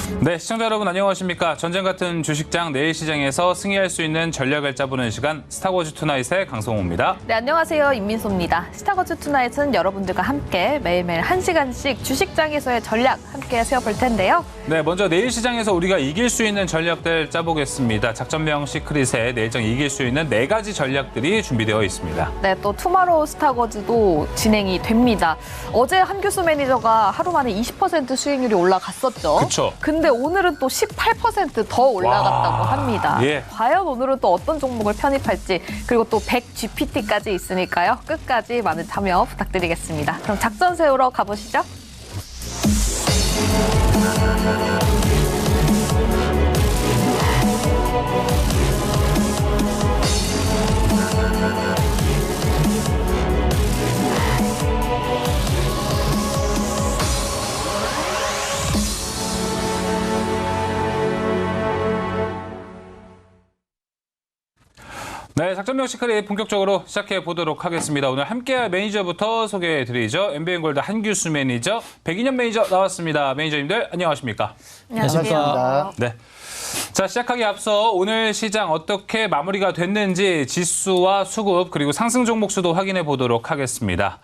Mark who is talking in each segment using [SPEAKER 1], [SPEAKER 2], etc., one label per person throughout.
[SPEAKER 1] 네, 시청자 여러분 안녕하십니까. 전쟁 같은 주식장 내일 시장에서 승리할 수 있는 전략을 짜보는 시간 스타워즈 투나잇의 강성호입니다.
[SPEAKER 2] 네, 안녕하세요. 임민소입니다. 스타워즈 투나잇은 여러분들과 함께 매일매일 1시간씩 주식장에서의 전략 함께 세워볼 텐데요.
[SPEAKER 1] 네, 먼저 내일 시장에서 우리가 이길 수 있는 전략들 짜보겠습니다. 작전명 시크릿에 내일장 이길 수 있는 4가지 전략들이 준비되어 있습니다.
[SPEAKER 2] 네, 또 투마로우 스타워즈도 진행이 됩니다. 어제 한규수 매니저가 하루 만에 20% 수익률이 올라갔었죠.
[SPEAKER 1] 그쵸.
[SPEAKER 2] 근데 오늘은 또 18% 더 올라갔다고
[SPEAKER 1] 와,
[SPEAKER 2] 합니다.
[SPEAKER 1] 예.
[SPEAKER 2] 과연 오늘은 또 어떤 종목을 편입할지, 그리고 또 100GPT까지 있으니까요. 끝까지 많은 참여 부탁드리겠습니다. 그럼 작전 세우러 가보시죠.
[SPEAKER 1] 네, 작전명 시크릿 본격적으로 시작해 보도록 하겠습니다. 오늘 함께할 매니저부터 소개해 드리죠. MBN골드 한규수 매니저, 백인현 매니저 나왔습니다. 매니저님들 안녕하십니까?
[SPEAKER 2] 안녕하세요.
[SPEAKER 1] 네. 자, 시작하기 앞서 오늘 시장 어떻게 마무리가 됐는지 지수와 수급 그리고 상승 종목 수도 확인해 보도록 하겠습니다.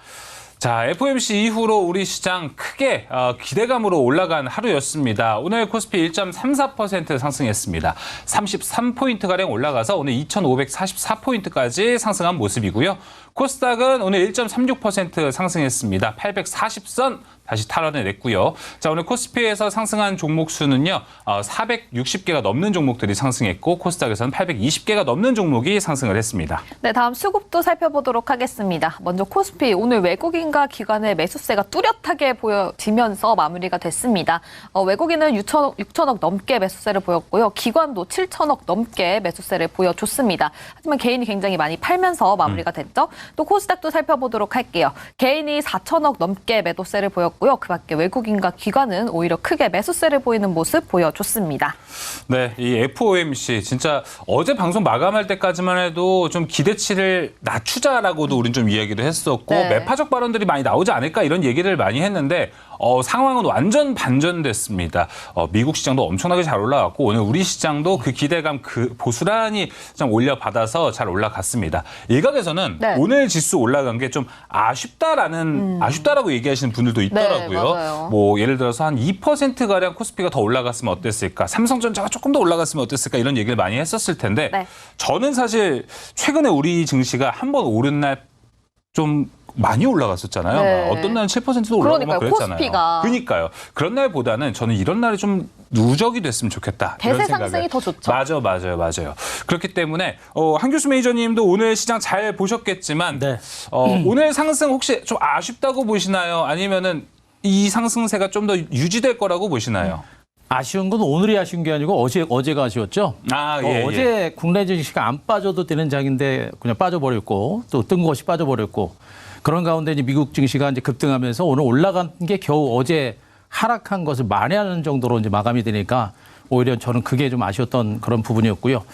[SPEAKER 1] 자, FOMC 이후로 우리 시장 크게 기대감으로 올라간 하루였습니다. 오늘 코스피 1.34% 상승했습니다. 33포인트가량 올라가서 오늘 2,544포인트까지 상승한 모습이고요. 코스닥은 오늘 1.36% 상승했습니다. 840선 다시 탈환해냈고요. 자, 오늘 코스피에서 상승한 종목 수는요, 460개가 넘는 종목들이 상승했고, 코스닥에서는 820개가 넘는 종목이 상승을 했습니다.
[SPEAKER 2] 네, 다음 수급도 살펴보도록 하겠습니다. 먼저 코스피, 오늘 외국인과 기관의 매수세가 뚜렷하게 보여지면서 마무리가 됐습니다. 외국인은 6천억 넘게 매수세를 보였고요. 기관도 7천억 넘게 매수세를 보여줬습니다. 하지만 개인이 굉장히 많이 팔면서 마무리가 됐죠. 또 코스닥도 살펴보도록 할게요. 개인이 4천억 넘게 매도세를 보였고요. 그 밖에 외국인과 기관은 오히려 크게 매수세를 보이는 모습 보여줬습니다.
[SPEAKER 1] 네, 이 FOMC 진짜 어제 방송 마감할 때까지만 해도 좀 기대치를 낮추자라고도 우린 좀 이야기를 했었고,
[SPEAKER 2] 네.
[SPEAKER 1] 매파적 발언들이 많이 나오지 않을까 이런 얘기를 많이 했는데 상황은 완전 반전됐습니다. 미국 시장도 엄청나게 잘 올라갔고, 오늘 우리 시장도 그 기대감 고스란히 좀 올려받아서 잘 올라갔습니다. 일각에서는
[SPEAKER 2] 네.
[SPEAKER 1] 오늘 지수 올라간 게 좀 아쉽다라고 얘기하시는 분들도 있더라고요.
[SPEAKER 2] 맞아요.
[SPEAKER 1] 뭐 예를 들어서 한 2%가량 코스피가 더 올라갔으면 어땠을까? 삼성전자가 조금 더 올라갔으면 어땠을까? 이런 얘기를 많이 했었을 텐데,
[SPEAKER 2] 네.
[SPEAKER 1] 저는 사실 최근에 우리 증시가 한 번 오른 날 좀 많이 올라갔었잖아요.
[SPEAKER 2] 네.
[SPEAKER 1] 막 어떤 날은 7%도 올라가고 막
[SPEAKER 2] 그러니까요,
[SPEAKER 1] 그랬잖아요.
[SPEAKER 2] 코스피가.
[SPEAKER 1] 그러니까요. 그런 날보다는 저는 이런 날이 좀 누적이 됐으면 좋겠다. 이런
[SPEAKER 2] 대세
[SPEAKER 1] 생각을.
[SPEAKER 2] 상승이 더 좋죠.
[SPEAKER 1] 맞아요. 그렇기 때문에 한규수 매니저님도 오늘 시장 잘 보셨겠지만,
[SPEAKER 3] 네.
[SPEAKER 1] 오늘 상승 혹시 좀 아쉽다고 보시나요? 아니면은 이 상승세가 좀 더 유지될 거라고 보시나요?
[SPEAKER 3] 아쉬운 건 오늘이 아쉬운 게 아니고 어제가 아쉬웠죠.
[SPEAKER 1] 예.
[SPEAKER 3] 어제 국내 증시가 안 빠져도 되는 장인데 그냥 빠져버렸고, 또 뜬금없이 빠져버렸고, 그런 가운데 이제 미국 증시가 이제 급등하면서 오늘 올라간 게 겨우 어제 하락한 것을 만회하는 정도로 이제 마감이 되니까 오히려 저는 그게 좀 아쉬웠던 그런 부분이었고요.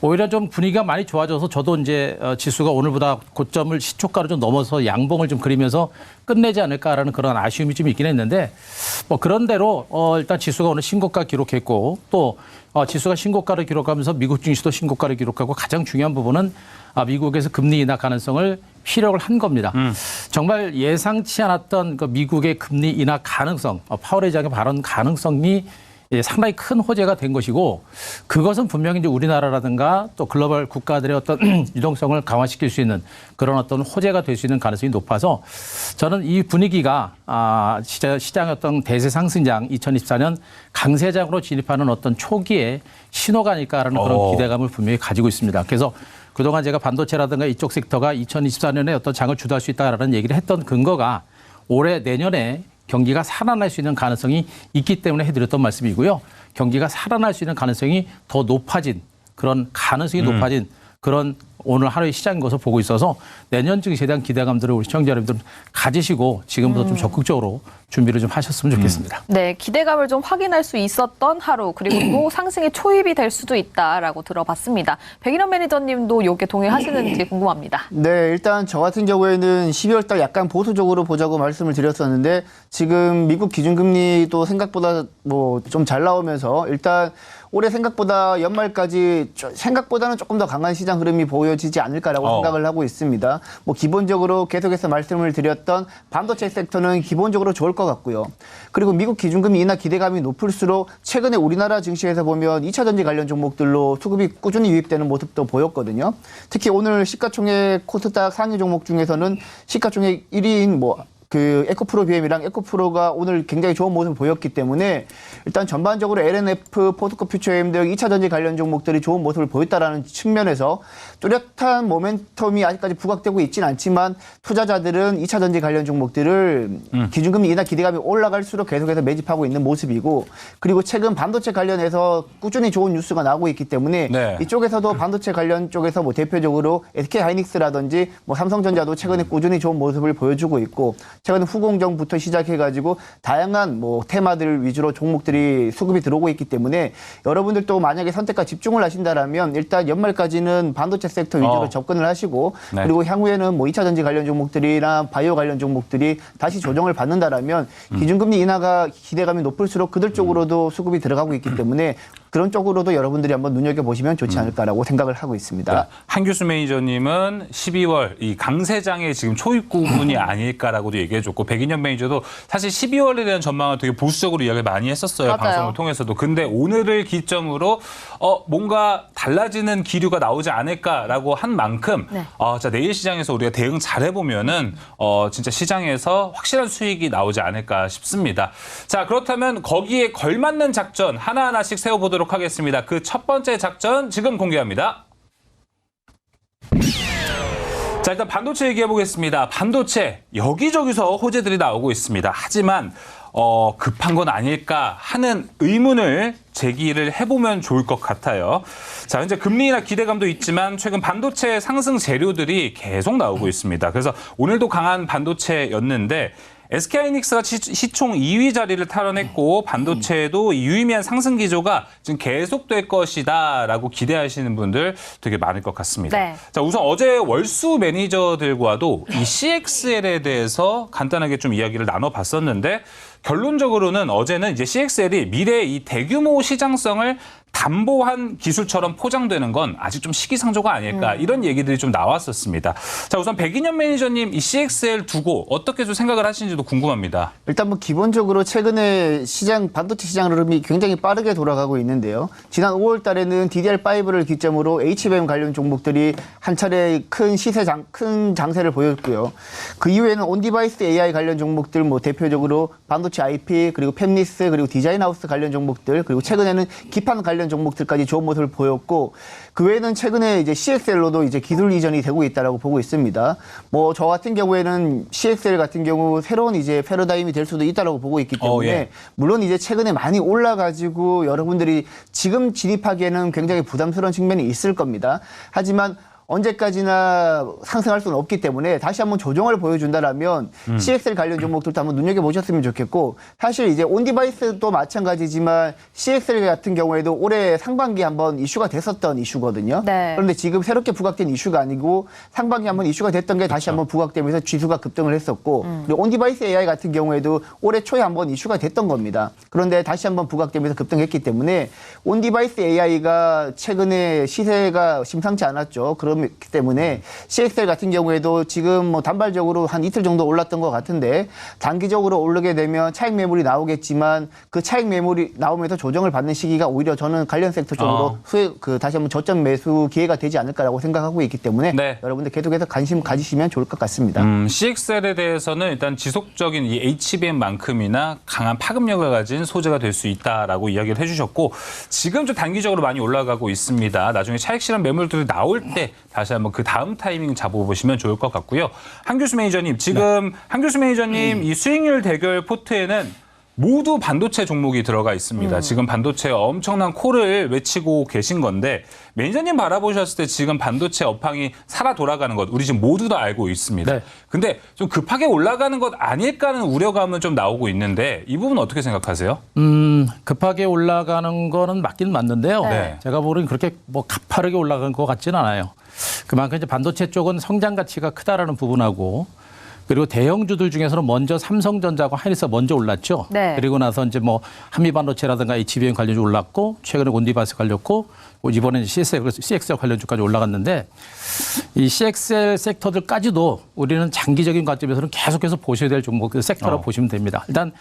[SPEAKER 3] 오히려 좀 분위기가 많이 좋아져서 저도 이제 지수가 오늘보다 고점을 시초가로 좀 넘어서 양봉을 좀 그리면서 끝내지 않을까라는 그런 아쉬움이 좀 있긴 했는데, 뭐 그런 대로 일단 지수가 오늘 신고가 기록했고, 또 지수가 신고가를 기록하면서 미국 증시도 신고가를 기록하고, 가장 중요한 부분은 미국에서 금리 인하 가능성을 피력을 한 겁니다. 정말 예상치 않았던 그 미국의 금리 인하 가능성, 파월 의장의 발언 가능성이 상당히 큰 호재가 된 것이고, 그것은 분명히 이제 우리나라라든가 또 글로벌 국가들의 어떤 유동성을 강화시킬 수 있는 그런 어떤 호재가 될 수 있는 가능성이 높아서, 저는 이 분위기가 시장의 어떤 대세 상승장 2024년 강세장으로 진입하는 어떤 초기의 신호가 아닐까라는 그런 기대감을 분명히 가지고 있습니다. 그래서 그동안 제가 반도체라든가 이쪽 섹터가 2024년에 어떤 장을 주도할 수 있다라는 얘기를 했던 근거가 올해 내년에 경기가 살아날 수 있는 가능성이 있기 때문에 해드렸던 말씀이고요. 경기가 살아날 수 있는 가능성이 더 높아진, 그런 가능성이 높아진 그런 오늘 하루의 시장인 것을 보고 있어서 내년 증시에 대한 기대감들을 우리 시청자 여러분들 가지시고 지금부터 좀 적극적으로 준비를 좀 하셨으면 좋겠습니다.
[SPEAKER 2] 네, 기대감을 좀 확인할 수 있었던 하루, 그리고 또 상승의 초입이 될 수도 있다라고 들어봤습니다. 백인환 매니저님도 이게 동의하시는지 궁금합니다.
[SPEAKER 4] 네, 일단 저 같은 경우에는 12월 달 약간 보수적으로 보자고 말씀을 드렸었는데 지금 미국 기준금리도 생각보다 뭐 좀 잘 나오면서 일단 올해 생각보다 연말까지 생각보다는 조금 더 강한 시장 흐름이 보여지지 않을까라고 생각을 하고 있습니다. 뭐 기본적으로 계속해서 말씀을 드렸던 반도체 섹터는 기본적으로 좋을 것 같고요. 그리고 미국 기준금리 인하 기대감이 높을수록 최근에 우리나라 증시에서 보면 2차 전지 관련 종목들로 수급이 꾸준히 유입되는 모습도 보였거든요. 특히 오늘 시가총액 코스닥 상위 종목 중에서는 시가총액 1위인 그 에코프로 BM이랑 에코프로가 오늘 굉장히 좋은 모습을 보였기 때문에 일단 전반적으로 LNF, 포스코 퓨처엠 등 2차 전지 관련 종목들이 좋은 모습을 보였다라는 측면에서 뚜렷한 모멘텀이 아직까지 부각되고 있지는 않지만 투자자들은 2차 전지 관련 종목들을 기준금리 인하 기대감이 올라갈수록 계속해서 매집하고 있는 모습이고 그리고 최근 반도체 관련해서 꾸준히 좋은 뉴스가 나오고 있기 때문에
[SPEAKER 1] 네.
[SPEAKER 4] 이쪽에서도 반도체 관련 쪽에서 뭐 대표적으로 SK하이닉스라든지 뭐 삼성전자도 최근에 꾸준히 좋은 모습을 보여주고 있고 최근 후공정부터 시작해가지고 다양한 뭐 테마들 위주로 종목들이 수급이 들어오고 있기 때문에 여러분들도 만약에 선택과 집중을 하신다라면 일단 연말까지는 반도체 섹터 위주로 접근을 하시고
[SPEAKER 1] 네.
[SPEAKER 4] 그리고 향후에는 뭐 2차 전지 관련 종목들이나 바이오 관련 종목들이 다시 조정을 받는다라면 기준금리 인하가 기대감이 높을수록 그들 쪽으로도 수급이 들어가고 있기 때문에 그런 쪽으로도 여러분들이 한번 눈여겨보시면 좋지 않을까라고 생각을 하고 있습니다.
[SPEAKER 1] 네. 한규수 매니저님은 12월 이 강세장의 지금 초입 구분이 아닐까라고도 얘기해줬고 백인현 매니저도 사실 12월에 대한 전망을 되게 보수적으로 이야기를 많이 했었어요.
[SPEAKER 2] 맞아요.
[SPEAKER 1] 방송을 통해서도. 근데 오늘을 기점으로 뭔가 달라지는 기류가 나오지 않을까라고 한 만큼
[SPEAKER 2] 네.
[SPEAKER 1] 자 내일 시장에서 우리가 대응 잘해보면은 진짜 시장에서 확실한 수익이 나오지 않을까 싶습니다. 자 그렇다면 거기에 걸맞는 작전 하나하나씩 세워보도록 하겠습니다. 그 첫 번째 작전 지금 공개합니다. 자 일단 반도체 얘기해 보겠습니다. 반도체 여기저기서 호재들이 나오고 있습니다. 하지만 급한 건 아닐까 하는 의문을 제기를 해보면 좋을 것 같아요. 자, 현재 금리 인하 기대감도 있지만 최근 반도체 상승 재료들이 계속 나오고 있습니다. 그래서 오늘도 강한 반도체였는데 SK하이닉스가 시총 2위 자리를 탈환했고 반도체에도 유의미한 상승 기조가 지금 계속될 것이다라고 기대하시는 분들 되게 많을 것 같습니다.
[SPEAKER 2] 네.
[SPEAKER 1] 자, 우선 어제 월수 매니저들과도 이 CXL에 대해서 간단하게 좀 이야기를 나눠봤었는데 결론적으로는 어제는 이제 CXL이 미래의 이 대규모 시장성을 담보한 기술처럼 포장되는 건 아직 좀 시기상조가 아닐까 이런 얘기들이 좀 나왔었습니다. 자 우선 백인현 매니저님 이 CXL 두고 어떻게 좀 생각을 하시는지도 궁금합니다.
[SPEAKER 4] 일단 뭐 기본적으로 최근에 반도체 시장 흐름이 굉장히 빠르게 돌아가고 있는데요. 지난 5월 달에는 DDR5를 기점으로 HBM 관련 종목들이 한 차례 큰 장세를 보였고요. 그 이후에는 온디바이스 AI 관련 종목들 뭐 대표적으로 반도체 IP 그리고 팹리스 그리고 디자인하우스 관련 종목들 그리고 최근에는 기판 관련 종목들까지 좋은 모습을 보였고 그 외에는 최근에 이제 CXL로도 이제 기술 이전이 되고 있다라고 보고 있습니다. 뭐 저 같은 경우에는 CXL 같은 경우 새로운 이제 패러다임이 될 수도 있다라고 보고 있기 때문에
[SPEAKER 1] 예.
[SPEAKER 4] 물론 이제 최근에 많이 올라가지고 여러분들이 지금 진입하기에는 굉장히 부담스러운 측면이 있을 겁니다. 하지만 언제까지나 상승할 수는 없기 때문에 다시 한번 조정을 보여준다라면 CXL 관련 종목들도 한번 눈여겨보셨으면 좋겠고 사실 이제 온디바이스도 마찬가지지만 CXL 같은 경우에도 올해 상반기에 한번 이슈가 됐었던 이슈거든요.
[SPEAKER 2] 네.
[SPEAKER 4] 그런데 지금 새롭게 부각된 이슈가 아니고 상반기에 한번 이슈가 됐던 게 다시 한번 부각되면서 지수가 급등을 했었고 그리고 온디바이스 AI 같은 경우에도 올해 초에 한번 이슈가 됐던 겁니다. 그런데 다시 한번 부각되면서 급등했기 때문에 온디바이스 AI가 최근에 시세가 심상치 않았죠. 그렇기 때문에 CXL 같은 경우에도 지금 뭐 단발적으로 한 이틀 정도 올랐던 것 같은데 단기적으로 오르게 되면 차익 매물이 나오겠지만 그 차익 매물이 나오면서 조정을 받는 시기가 오히려 저는 관련 섹터 쪽으로 다시 한번 저점 매수 기회가 되지 않을까라고 생각하고 있기 때문에
[SPEAKER 1] 네.
[SPEAKER 4] 여러분들 계속해서 관심 가지시면 좋을 것 같습니다.
[SPEAKER 1] CXL에 대해서는 일단 지속적인 이 HBM만큼이나 강한 파급력을 가진 소재가 될 수 있다라고 이야기를 해주셨고 지금 좀 단기적으로 많이 올라가고 있습니다. 나중에 차익 실현 매물들이 나올 때 다시 한번 그 다음 타이밍 잡아보시면 좋을 것 같고요. 한규수 매니저님, 지금 한규수 매니저님 이 수익률 대결 포트에는 모두 반도체 종목이 들어가 있습니다. 지금 반도체에 엄청난 콜을 외치고 계신 건데 매니저님 바라보셨을 때 지금 반도체 업황이 살아 돌아가는 것 우리 지금 모두 다 알고 있습니다.
[SPEAKER 3] 네.
[SPEAKER 1] 근데 좀 급하게 올라가는 것 아닐까 하는 우려감은 좀 나오고 있는데 이 부분 어떻게 생각하세요?
[SPEAKER 3] 급하게 올라가는 거는 맞긴 맞는데요.
[SPEAKER 1] 네.
[SPEAKER 3] 제가 보기엔 그렇게 뭐 가파르게 올라간 것 같지는 않아요. 그만큼 이제 반도체 쪽은 성장 가치가 크다라는 부분하고 그리고 대형주들 중에서는 먼저 삼성전자하고 하이닉스가 먼저 올랐죠.
[SPEAKER 2] 네.
[SPEAKER 3] 그리고 나서 이제 뭐 한미반도체라든가 HBM 관련주 올랐고 최근에 온디바이스 걸렸고 이번에는 CXL 관련주까지 올라갔는데 이 CXL 섹터들까지도 우리는 장기적인 관점에서는 계속해서 보셔야 될 종목 그 섹터라고 보시면 됩니다. 일단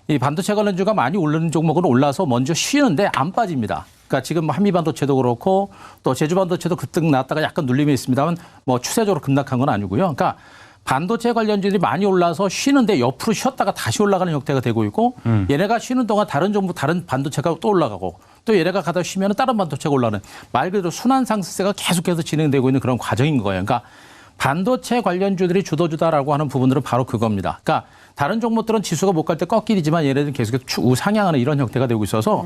[SPEAKER 3] 이 반도체 관련주가 많이 오르는 종목은 올라서 먼저 쉬는데 안 빠집니다. 그러니까 지금 한미반도체도 그렇고 또 제주반도체도 급등 나왔다가 약간 눌림이 있습니다만 뭐 추세적으로 급락한 건 아니고요. 그러니까 반도체 관련주들이 많이 올라서 쉬는데 옆으로 쉬었다가 다시 올라가는 형태가 되고 있고 얘네가 쉬는 동안 다른 종목 다른 반도체가 또 올라가고 또 얘네가 가다 쉬면 다른 반도체가 올라가는 말 그대로 순환 상승세가 계속해서 진행되고 있는 그런 과정인 거예요. 그러니까 반도체 관련주들이 주도주다라고 하는 부분들은 바로 그겁니다. 그러니까 다른 종목들은 지수가 못 갈 때 꺾이지만 얘네들은 계속해서 우상향하는 이런 형태가 되고 있어서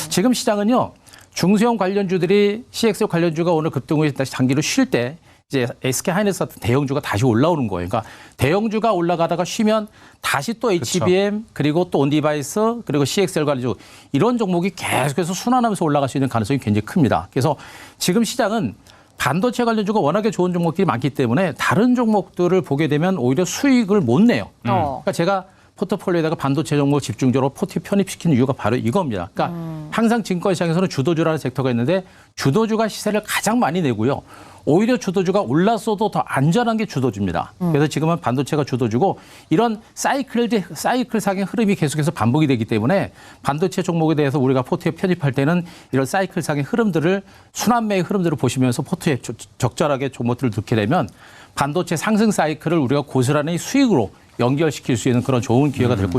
[SPEAKER 3] 지금 시장은요. 중소형 관련주들이 CXL 관련주가 오늘 급등 후에 다시 장기로 쉴 때 이제 SK 하이닉스 같은 대형주가 다시 올라오는 거예요. 그러니까 대형주가 올라가다가 쉬면 다시 또 HBM 그리고 또 온디바이스 그리고 CXL 관련주 이런 종목이 계속해서 순환하면서 올라갈 수 있는 가능성이 굉장히 큽니다. 그래서 지금 시장은 반도체 관련주가 워낙에 좋은 종목들이 많기 때문에 다른 종목들을 보게 되면 오히려 수익을 못 내요. 그러니까 제가 포트폴리오에다가 반도체 종목 집중적으로 포트에 편입시키는 이유가 바로 이겁니다. 그러니까 항상 증권시장에서는 주도주라는 섹터가 있는데 주도주가 시세를 가장 많이 내고요. 오히려 주도주가 올랐어도 더 안전한 게 주도주입니다. 그래서 지금은 반도체가 주도주고 이런 사이클상의 흐름이 계속해서 반복이 되기 때문에 반도체 종목에 대해서 우리가 포트에 편입할 때는 이런 사이클상의 흐름들을 순환매의 흐름들을 보시면서 포트에 적절하게 종목들을 넣게 되면 반도체 상승 사이클을 우리가 고스란히 수익으로 연결시킬 수 있는 그런 좋은 기회가 될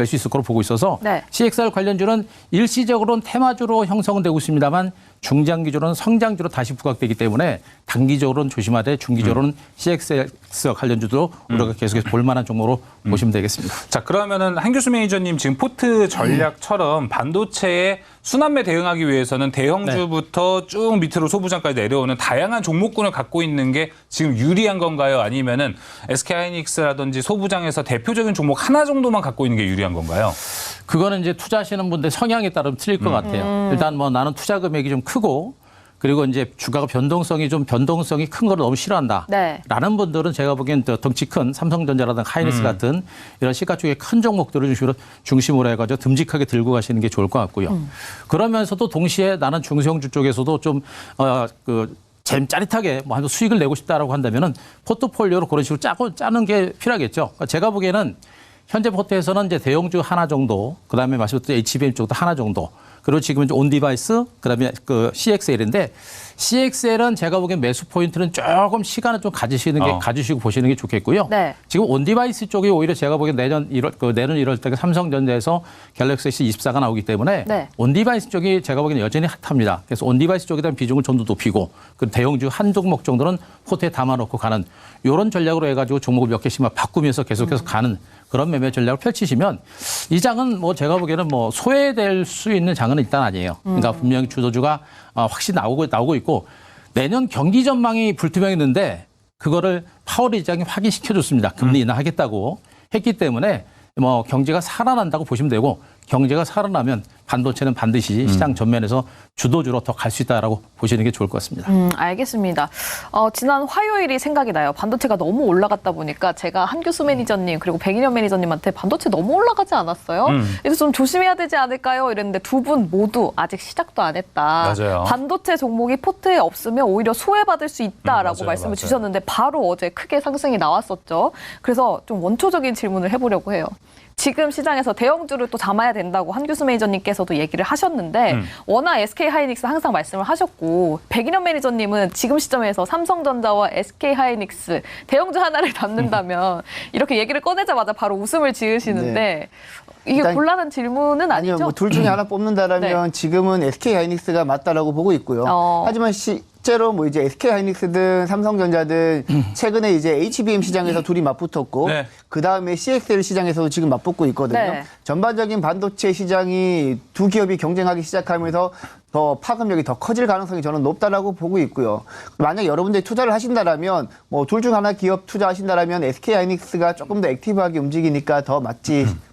[SPEAKER 3] 수 있을 거로 보고 있어서
[SPEAKER 2] 네.
[SPEAKER 3] CXR 관련주는 일시적으로는 테마주로 형성되고 있습니다만 중장기적으로는 성장주로 다시 부각되기 때문에 단기적으로는 조심하되 중기적으로는 CXR 관련주도 우리가 계속해서 볼 만한 종목으로 보시면 되겠습니다.
[SPEAKER 1] 자, 그러면은 한규수 매니저님 지금 포트 전략처럼 반도체에 순환매 대응하기 위해서는 대형주부터 쭉 밑으로 소부장까지 내려오는 다양한 종목군을 갖고 있는 게 지금 유리한 건가요? 아니면은 SK하이닉스라든지 소부장에서 대표적인 종목 하나 정도만 갖고 있는 게 유리한 건가요?
[SPEAKER 3] 그거는 이제 투자하시는 분들 성향에 따르면 틀릴 것 같아요. 일단 뭐 나는 투자 금액이 좀 크고 그리고 이제 주가가 변동성이 큰 거를 너무 싫어한다.
[SPEAKER 2] 네.
[SPEAKER 3] 라는 분들은 제가 보기엔 더 덩치 큰 삼성전자라든가 하이닉스 같은 이런 시가총액 큰 종목들을 중심으로 해가지고 듬직하게 들고 가시는 게 좋을 것 같고요. 그러면서도 동시에 나는 중소형주 쪽에서도 좀 짜릿하게 뭐 한번 수익을 내고 싶다라고 한다면은 포트폴리오로 그런 식으로 짜는 게 필요하겠죠. 그러니까 제가 보기에는 현재 포트에서는 이제 대형주 하나 정도, 그다음에 말씀드린 HBM 쪽도 하나 정도, 그리고 지금 이제 온디바이스, 그다음에 그 CXL인데 CXL은 제가 보기엔 매수 포인트는 조금 시간을 좀 가지시고 보시는 게 좋겠고요.
[SPEAKER 2] 네.
[SPEAKER 3] 지금 온디바이스 쪽이 오히려 제가 보기엔 내년 1월 달 삼성전자에서 갤럭시 S24가 나오기 때문에
[SPEAKER 2] 네. 온디바이스
[SPEAKER 3] 쪽이 제가 보기엔 여전히 핫합니다. 그래서 온디바이스 쪽에 대한 비중을 좀 더 높이고 그 대형주 한 종목 정도는 포트에 담아놓고 가는 이런 전략으로 해가지고 종목을 몇 개씩만 바꾸면서 계속해서 가는 그런 매매 전략을 펼치시면 이 장은 뭐 제가 보기에는 뭐 소외될 수 있는 장은 일단 아니에요. 그러니까 분명히 주도주가 확실히 나오고 있고 내년 경기 전망이 불투명했는데 그거를 파월 의장이 확인시켜줬습니다. 금리 인하하겠다고 했기 때문에 뭐 경제가 살아난다고 보시면 되고 경제가 살아나면 반도체는 반드시 시장 전면에서 주도주로 더 갈 수 있다라고 보시는 게 좋을 것 같습니다.
[SPEAKER 2] 알겠습니다. 지난 화요일이 생각이 나요. 반도체가 너무 올라갔다 보니까 제가 한규수 매니저님 그리고 백인현 매니저님한테 반도체 너무 올라가지 않았어요? 그래서 좀 조심해야 되지 않을까요? 이랬는데 두 분 모두 아직 시작도 안 했다.
[SPEAKER 1] 맞아요.
[SPEAKER 2] 반도체 종목이 포트에 없으면 오히려 소외받을 수 있다라고
[SPEAKER 1] 맞아요,
[SPEAKER 2] 말씀을
[SPEAKER 1] 맞아요.
[SPEAKER 2] 주셨는데 바로 어제 크게 상승이 나왔었죠. 그래서 좀 원초적인 질문을 해보려고 해요. 지금 시장에서 대형주를 또 담아야 된다고 한규수 매니저님께서도 얘기를 하셨는데 워낙 SK하이닉스 항상 말씀을 하셨고 백인현 매니저님은 지금 시점에서 삼성전자와 SK하이닉스 대형주 하나를 담는다면 이렇게 얘기를 꺼내자마자 바로 웃음을 지으시는데 이게
[SPEAKER 4] 일단
[SPEAKER 2] 곤란한 질문은 아니죠?
[SPEAKER 4] 아니요, 뭐 둘 중에 하나 뽑는다라면
[SPEAKER 2] 네.
[SPEAKER 4] 지금은 SK하이닉스가 맞다라고 보고 있고요. 하지만 실제로 뭐 이제 SK 하이닉스든 삼성전자든 최근에 이제 HBM 시장에서 둘이 맞붙었고
[SPEAKER 1] 네.
[SPEAKER 4] 그 다음에 CXL 시장에서도 지금 맞붙고 있거든요.
[SPEAKER 2] 네.
[SPEAKER 4] 전반적인 반도체 시장이 두 기업이 경쟁하기 시작하면서 더 파급력이 더 커질 가능성이 저는 높다라고 보고 있고요. 만약 여러분들이 투자를 하신다라면 뭐 둘 중 하나 기업 투자하신다라면 SK 하이닉스가 조금 더 액티브하게 움직이니까 더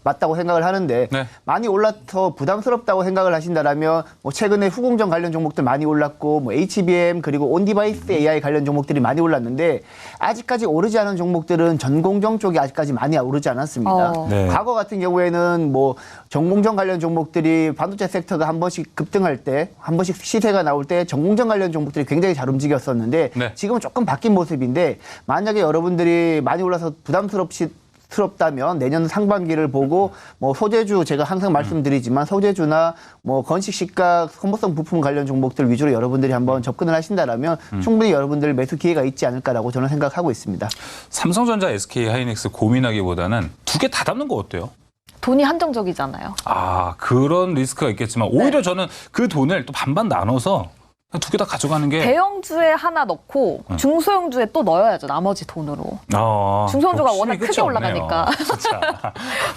[SPEAKER 4] 맞다고 생각을 하는데
[SPEAKER 1] 네.
[SPEAKER 4] 많이 올라서 부담스럽다고 생각을 하신다라면 뭐 최근에 후공정 관련 종목들 많이 올랐고 뭐 HBM 그리고 온디바이스 AI 관련 종목들이 많이 올랐는데 아직까지 오르지 않은 종목들은 전공정 쪽이 아직까지 많이 오르지 않았습니다.
[SPEAKER 1] 네.
[SPEAKER 4] 과거 같은 경우에는 뭐 전공정 관련 종목들이 반도체 섹터가 한 번씩 급등할 때 한 번씩 시세가 나올 때 전공정 관련 종목들이 굉장히 잘 움직였었는데
[SPEAKER 1] 네.
[SPEAKER 4] 지금은 조금 바뀐 모습인데 만약에 여러분들이 많이 올라서 부담스럽다면 내년 상반기를 보고 뭐 소재주 제가 항상 말씀드리지만 소재주나 뭐 건식식각 소모성 부품 관련 종목들 위주로 여러분들이 한번 접근을 하신다라면 충분히 여러분들 매수 기회가 있지 않을까라고 저는 생각하고 있습니다.
[SPEAKER 1] 삼성전자, SK 하이닉스 고민하기보다는 두 개 다 담는 거 어때요?
[SPEAKER 2] 돈이 한정적이잖아요.
[SPEAKER 1] 아, 그런 리스크가 있겠지만 오히려 저는 그 돈을 또 반반 나눠서 두 개 다 가져가는 게
[SPEAKER 2] 대형주에 하나 넣고 중소형주에 또 넣어야죠. 나머지 돈으로. 중소형주가
[SPEAKER 1] 욕심이
[SPEAKER 2] 워낙
[SPEAKER 1] 끝이
[SPEAKER 2] 크게
[SPEAKER 1] 없네요.
[SPEAKER 2] 올라가니까.
[SPEAKER 1] 진짜.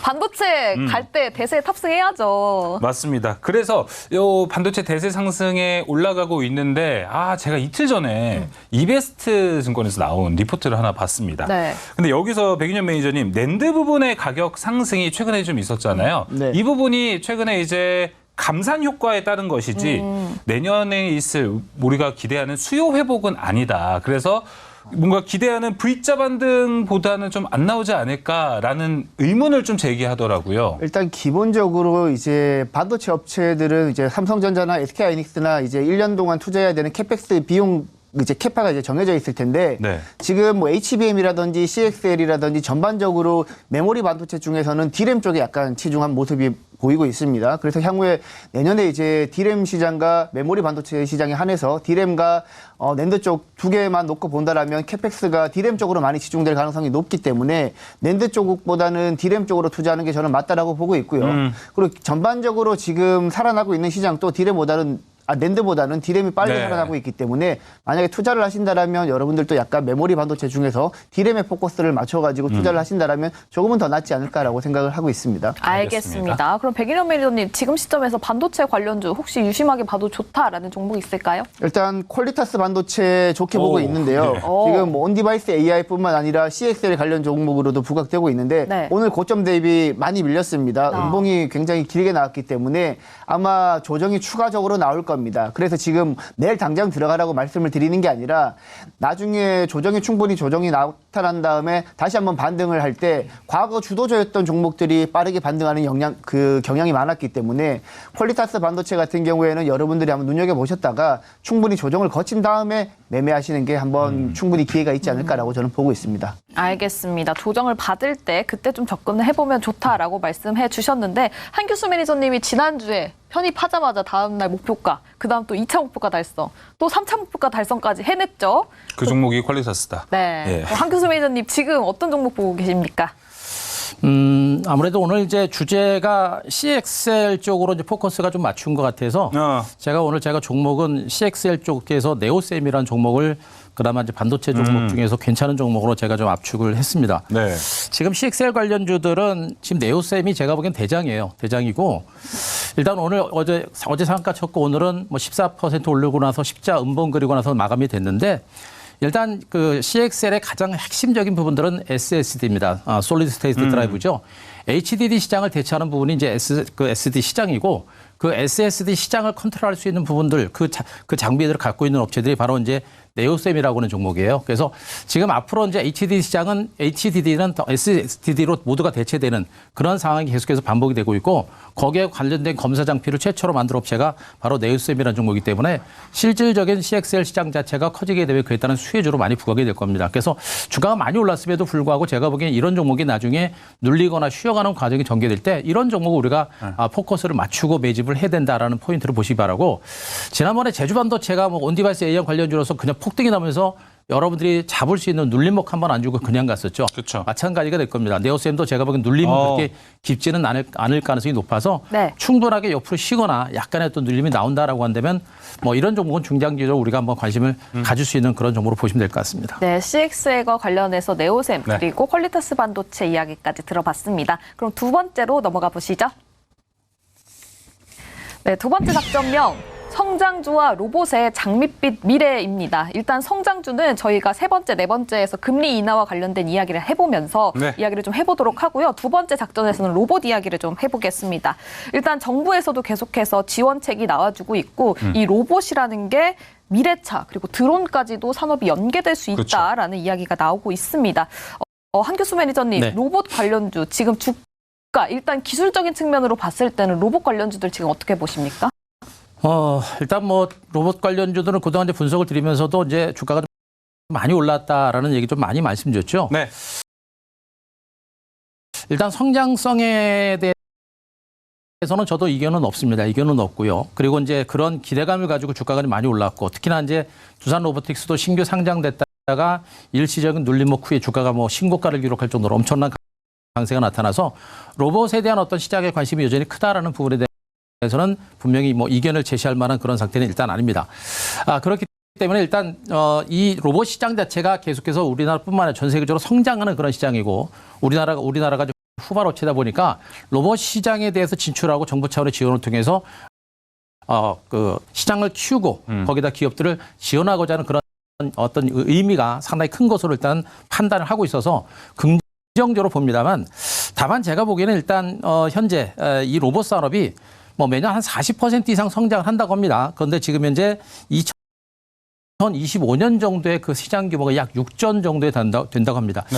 [SPEAKER 2] 반도체 갈 때 대세에 탑승해야죠.
[SPEAKER 1] 맞습니다. 그래서 요 반도체 대세 상승에 올라가고 있는데 제가 이틀 전에 이베스트 증권에서 나온 리포트를 하나 봤습니다.
[SPEAKER 2] 네.
[SPEAKER 1] 근데 여기서 백윤현 매니저님 낸드 부분의 가격 상승이 최근에 좀 있었잖아요.
[SPEAKER 4] 네.
[SPEAKER 1] 이 부분이 최근에 이제 감산 효과에 따른 것이지 내년에 있을 우리가 기대하는 수요 회복은 아니다. 그래서 뭔가 기대하는 V자 반등보다는 좀 안 나오지 않을까라는 의문을 좀 제기하더라고요.
[SPEAKER 4] 일단 기본적으로 이제 반도체 업체들은 이제 삼성전자나 SK 하이닉스나 이제 1년 동안 투자해야 되는 캐펙스 비용 이제 캐파가 이제 정해져 있을 텐데
[SPEAKER 1] 네.
[SPEAKER 4] 지금 뭐 HBM이라든지 CXL이라든지 전반적으로 메모리 반도체 중에서는 D램 쪽에 약간 치중한 모습이 보이고 있습니다. 그래서 향후에 내년에 이제 D램 시장과 메모리 반도체 시장에 한해서 D램과 낸드 쪽 두 개만 놓고 본다라면 캐펙스가 D램 쪽으로 많이 집중될 가능성이 높기 때문에 낸드 쪽보다는 D램 쪽으로 투자하는 게 저는 맞다라고 보고 있고요. 그리고 전반적으로 지금 살아나고 있는 시장 또 낸드보다는 D램이 빨리
[SPEAKER 1] 네.
[SPEAKER 4] 살아나고 있기 때문에 만약에 투자를 하신다라면 여러분들도 약간 메모리 반도체 중에서 D램에 포커스를 맞춰가지고 투자를 하신다라면 조금은 더 낫지 않을까라고 생각을 하고 있습니다.
[SPEAKER 2] 알겠습니다. 그럼 백일현 매니저님 지금 시점에서 반도체 관련주 혹시 유심하게 봐도 좋다라는 종목 있을까요?
[SPEAKER 4] 일단 퀄리타스 반도체 좋게 보고 있는데요.
[SPEAKER 1] 네.
[SPEAKER 4] 지금 뭐 온디바이스 AI뿐만 아니라 CXL 관련 종목으로도 부각되고 있는데
[SPEAKER 2] 네.
[SPEAKER 4] 오늘 고점 대비 많이 밀렸습니다. 음봉이 굉장히 길게 나왔기 때문에 아마 조정이 추가적으로 나올 겁니다. 그래서 지금 내일 당장 들어가라고 말씀을 드리는 게 아니라 나중에 조정이 나타난 다음에 다시 한번 반등을 할 때 과거 주도주였던 종목들이 빠르게 반등하는 경향이 많았기 때문에 퀄리타스 반도체 같은 경우에는 여러분들이 한번 눈여겨보셨다가 충분히 조정을 거친 다음에 매매하시는 게 한번 충분히 기회가 있지 않을까라고 저는 보고 있습니다.
[SPEAKER 2] 알겠습니다. 조정을 받을 때 그때 좀 접근을 해보면 좋다라고 말씀해 주셨는데 한규수 매니저님이 지난주에 편입하자마자 다음날 목표가, 그다음 또 2차 목표가 달성, 또 3차 목표가 달성까지 해냈죠.
[SPEAKER 1] 그 종목이 퀄리타스다.
[SPEAKER 2] 네.
[SPEAKER 1] 예.
[SPEAKER 2] 한규수 매니저님 지금 어떤 종목 보고 계십니까?
[SPEAKER 3] 아무래도 오늘 이제 주제가 CXL 쪽으로 이제 포커스가 좀 맞춘 것 같아서 제가 종목은 CXL 쪽에서 네오셈이라는 종목을 그나마 이제 반도체 종목 중에서 괜찮은 종목으로 제가 좀 압축을 했습니다.
[SPEAKER 1] 네.
[SPEAKER 3] 지금 CXL 관련주들은 지금 네오셈이 제가 보기엔 대장이에요. 대장이고 일단 오늘 어제 상한가 쳤고 오늘은 뭐 14% 오르고 나서 십자 음봉 그리고 나서 마감이 됐는데 일단 그 CXL의 가장 핵심적인 부분들은 SSD입니다. 솔리드 스테이트 드라이브죠. HDD 시장을 대체하는 부분이 이제 SD 시장이고 그 SSD 시장을 컨트롤할 수 있는 부분들 그 장비들을 갖고 있는 업체들이 바로 이제 네오셈이라고 하는 종목이에요. 그래서 지금 앞으로 이제 HDD는 SSD로 모두가 대체되는 그런 상황이 계속해서 반복이 되고 있고 거기에 관련된 검사 장비를 최초로 만든 업체가 바로 네오셈이라는 종목이기 때문에 실질적인 CXL 시장 자체가 커지게 되면 그에 따른 수혜주로 많이 부각이 될 겁니다. 그래서 주가가 많이 올랐음에도 불구하고 제가 보기엔 이런 종목이 나중에 눌리거나 쉬어가는 과정이 전개될 때 이런 종목을 우리가 포커스를 맞추고 매집을 해야 된다라는 포인트를 보시기 바라고 지난번에 제주반도체가 뭐 온디바이스 AI 관련주로서 그냥 폭등이 나면서 여러분들이 잡을 수 있는 눌림목 한 번 안 주고 그냥 갔었죠.
[SPEAKER 1] 그렇죠.
[SPEAKER 3] 마찬가지가 될 겁니다. 네오쌤도 제가 보기엔 눌림은 그렇게 깊지는 않을 가능성이 높아서
[SPEAKER 2] 네.
[SPEAKER 3] 충분하게 옆으로 쉬거나 약간의 또 눌림이 나온다라고 한다면 뭐 이런 종목은 중장기적으로 우리가 한번 관심을 가질 수 있는 그런 종목으로 보시면 될 것 같습니다.
[SPEAKER 2] 네, CX과 관련해서 네오셈
[SPEAKER 1] 네.
[SPEAKER 2] 그리고 퀄리타스 반도체 이야기까지 들어봤습니다. 그럼 두 번째로 넘어가 보시죠. 네, 두 번째 작전명. 성장주와 로봇의 장밋빛 미래입니다. 일단 성장주는 저희가 세 번째, 네 번째에서 금리 인하와 관련된 이야기를 해보면서
[SPEAKER 1] 네.
[SPEAKER 2] 이야기를 좀 해보도록 하고요. 두 번째 작전에서는 로봇 이야기를 좀 해보겠습니다. 일단 정부에서도 계속해서 지원책이 나와주고 있고 이 로봇이라는 게 미래차 그리고 드론까지도 산업이 연계될 수
[SPEAKER 1] 그렇죠.
[SPEAKER 2] 있다라는 이야기가 나오고 있습니다. 한교수 매니저님,
[SPEAKER 3] 네.
[SPEAKER 2] 로봇 관련주 지금 주가 일단 기술적인 측면으로 봤을 때는 로봇 관련주들 지금 어떻게 보십니까?
[SPEAKER 3] 일단 뭐 로봇 관련주들은 그동안 이제 분석을 드리면서도 이제 주가가 좀 많이 올랐다라는 얘기 좀 많이 말씀드렸죠.
[SPEAKER 1] 네.
[SPEAKER 3] 일단 성장성에 대해서는 저도 이견은 없습니다. 이견은 없고요. 그리고 이제 그런 기대감을 가지고 주가가 많이 올랐고 특히나 이제 두산 로보틱스도 신규 상장됐다가 일시적인 눌림목 후에 주가가 뭐 신고가를 기록할 정도로 엄청난 강세가 나타나서 로봇에 대한 어떤 시장의 관심이 여전히 크다라는 부분에 대해서는 분명히 뭐 이견을 제시할 만한 그런 상태는 일단 아닙니다. 그렇기 때문에 일단 이 로봇 시장 자체가 계속해서 우리나라뿐만 아니라 전 세계적으로 성장하는 그런 시장이고 우리나라가 좀 후발업체다 보니까 로봇 시장에 대해서 진출하고 정부 차원의 지원을 통해서 그 시장을 키우고 거기다 기업들을 지원하고자 하는 그런 어떤 의미가 상당히 큰 것으로 일단 판단을 하고 있어서 긍정적으로 봅니다만 다만 제가 보기에는 일단 현재 이 로봇 산업이 뭐 매년 한 40% 이상 성장을 한다고 합니다. 그런데 지금 현재 2025년 정도의 그 시장 규모가 약 6조 원 정도에 된다고 합니다.
[SPEAKER 1] 네.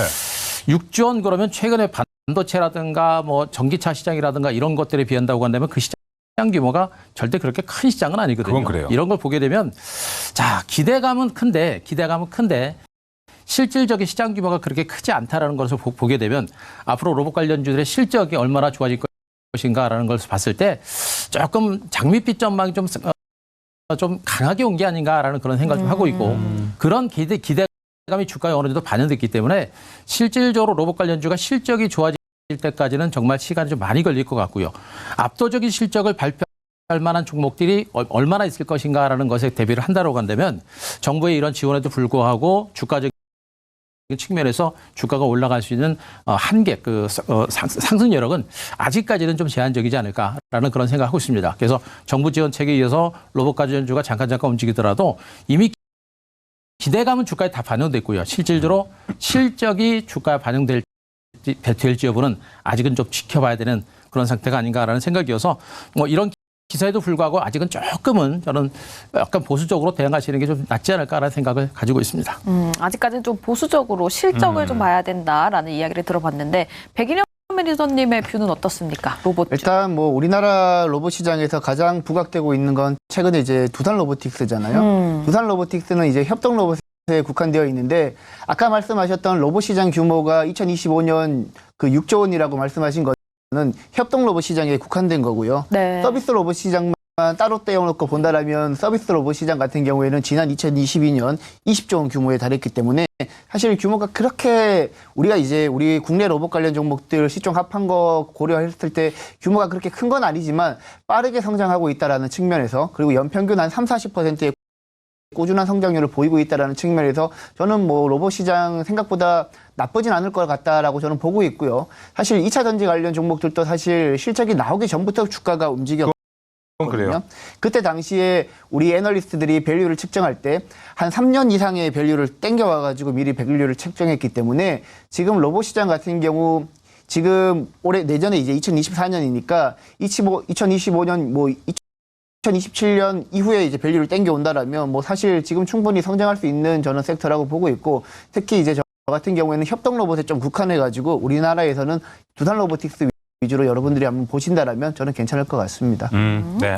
[SPEAKER 3] 6조 원 그러면 최근에 반도체라든가 뭐 전기차 시장이라든가 이런 것들에 비한다고 한다면 그 시장 규모가 절대 그렇게 큰 시장은 아니거든요.
[SPEAKER 1] 그건 그래요.
[SPEAKER 3] 이런 걸 보게 되면 자 기대감은 큰데 실질적인 시장 규모가 그렇게 크지 않다라는 것을 보게 되면 앞으로 로봇 관련주들의 실적이 얼마나 좋아질 것인가라는 것을 봤을 때 조금 장밋빛 전망이 좀 강하게 온 게 아닌가라는 그런 생각을 좀 하고 있고 그런 기대감이 주가에 어느 정도 반영됐기 때문에 실질적으로 로봇 관련주가 실적이 좋아질 때까지는 정말 시간이 좀 많이 걸릴 것 같고요. 압도적인 실적을 발표할 만한 종목들이 얼마나 있을 것인가라는 것에 대비를 한다고 한다면 정부의 이런 지원에도 불구하고 주가적인 측면에서 주가가 올라갈 수 있는 한계, 상승 여력은 아직까지는 좀 제한적이지 않을까라는 그런 생각을 하고 있습니다. 그래서 정부 지원책에 의해서 로봇 관련주가 잠깐 움직이더라도 이미 기대감은 주가에 다 반영됐고요. 실질적으로 실적이 주가에 반영될지 여부는 아직은 좀 지켜봐야 되는 그런 상태가 아닌가라는 생각이어서 뭐 이런 기사에도 불구하고 아직은 조금은 저는 약간 보수적으로 대응하시는 게 좀 낫지 않을까라는 생각을 가지고 있습니다.
[SPEAKER 2] 아직까지는 좀 보수적으로 실적을 좀 봐야 된다라는 이야기를 들어봤는데 백인영 매니저님의 뷰는 어떻습니까? 로봇주.
[SPEAKER 4] 일단 뭐 우리나라 로봇 시장에서 가장 부각되고 있는 건 최근에 이제 두산 로보틱스잖아요. 두산 로보틱스는 이제 협동 로봇에 국한되어 있는데 아까 말씀하셨던 로봇 시장 규모가 2025년 그 6조 원이라고 말씀하신 는 협동 로봇 시장에 국한된 거고요.
[SPEAKER 2] 네.
[SPEAKER 4] 서비스 로봇 시장만 따로 떼어놓고 본다라면 서비스 로봇 시장 같은 경우에는 지난 2022년 20조 원 규모에 달했기 때문에 사실 규모가 그렇게 우리가 이제 우리 국내 로봇 관련 종목들 시총 합한 거 고려했을 때 규모가 그렇게 큰 건 아니지만 빠르게 성장하고 있다라는 측면에서 그리고 연평균 한 30~40%의 꾸준한 성장률을 보이고 있다는 측면에서 저는 뭐 로봇 시장 생각보다 나쁘진 않을 것 같다라고 저는 보고 있고요. 사실 2차 전지 관련 종목들도 사실 실적이 나오기 전부터 주가가 움직였거든요.
[SPEAKER 1] 그래요.
[SPEAKER 4] 그때 당시에 우리 애널리스트들이 밸류를 측정할 때 한 3년 이상의 밸류를 땡겨와가지고 미리 밸류를 측정했기 때문에 지금 로봇 시장 같은 경우 지금 올해 내년에 이제 2024년이니까 2025년 뭐 2027년 이후에 이제 밸류를 땡겨온다라면 뭐 사실 지금 충분히 성장할 수 있는 저는 섹터라고 보고 있고 특히 이제 저 같은 경우에는 협동 로봇에 좀 국한해가지고 우리나라에서는 두산 로보틱스 위주로 여러분들이 한번 보신다라면 저는 괜찮을 것 같습니다.
[SPEAKER 1] 네.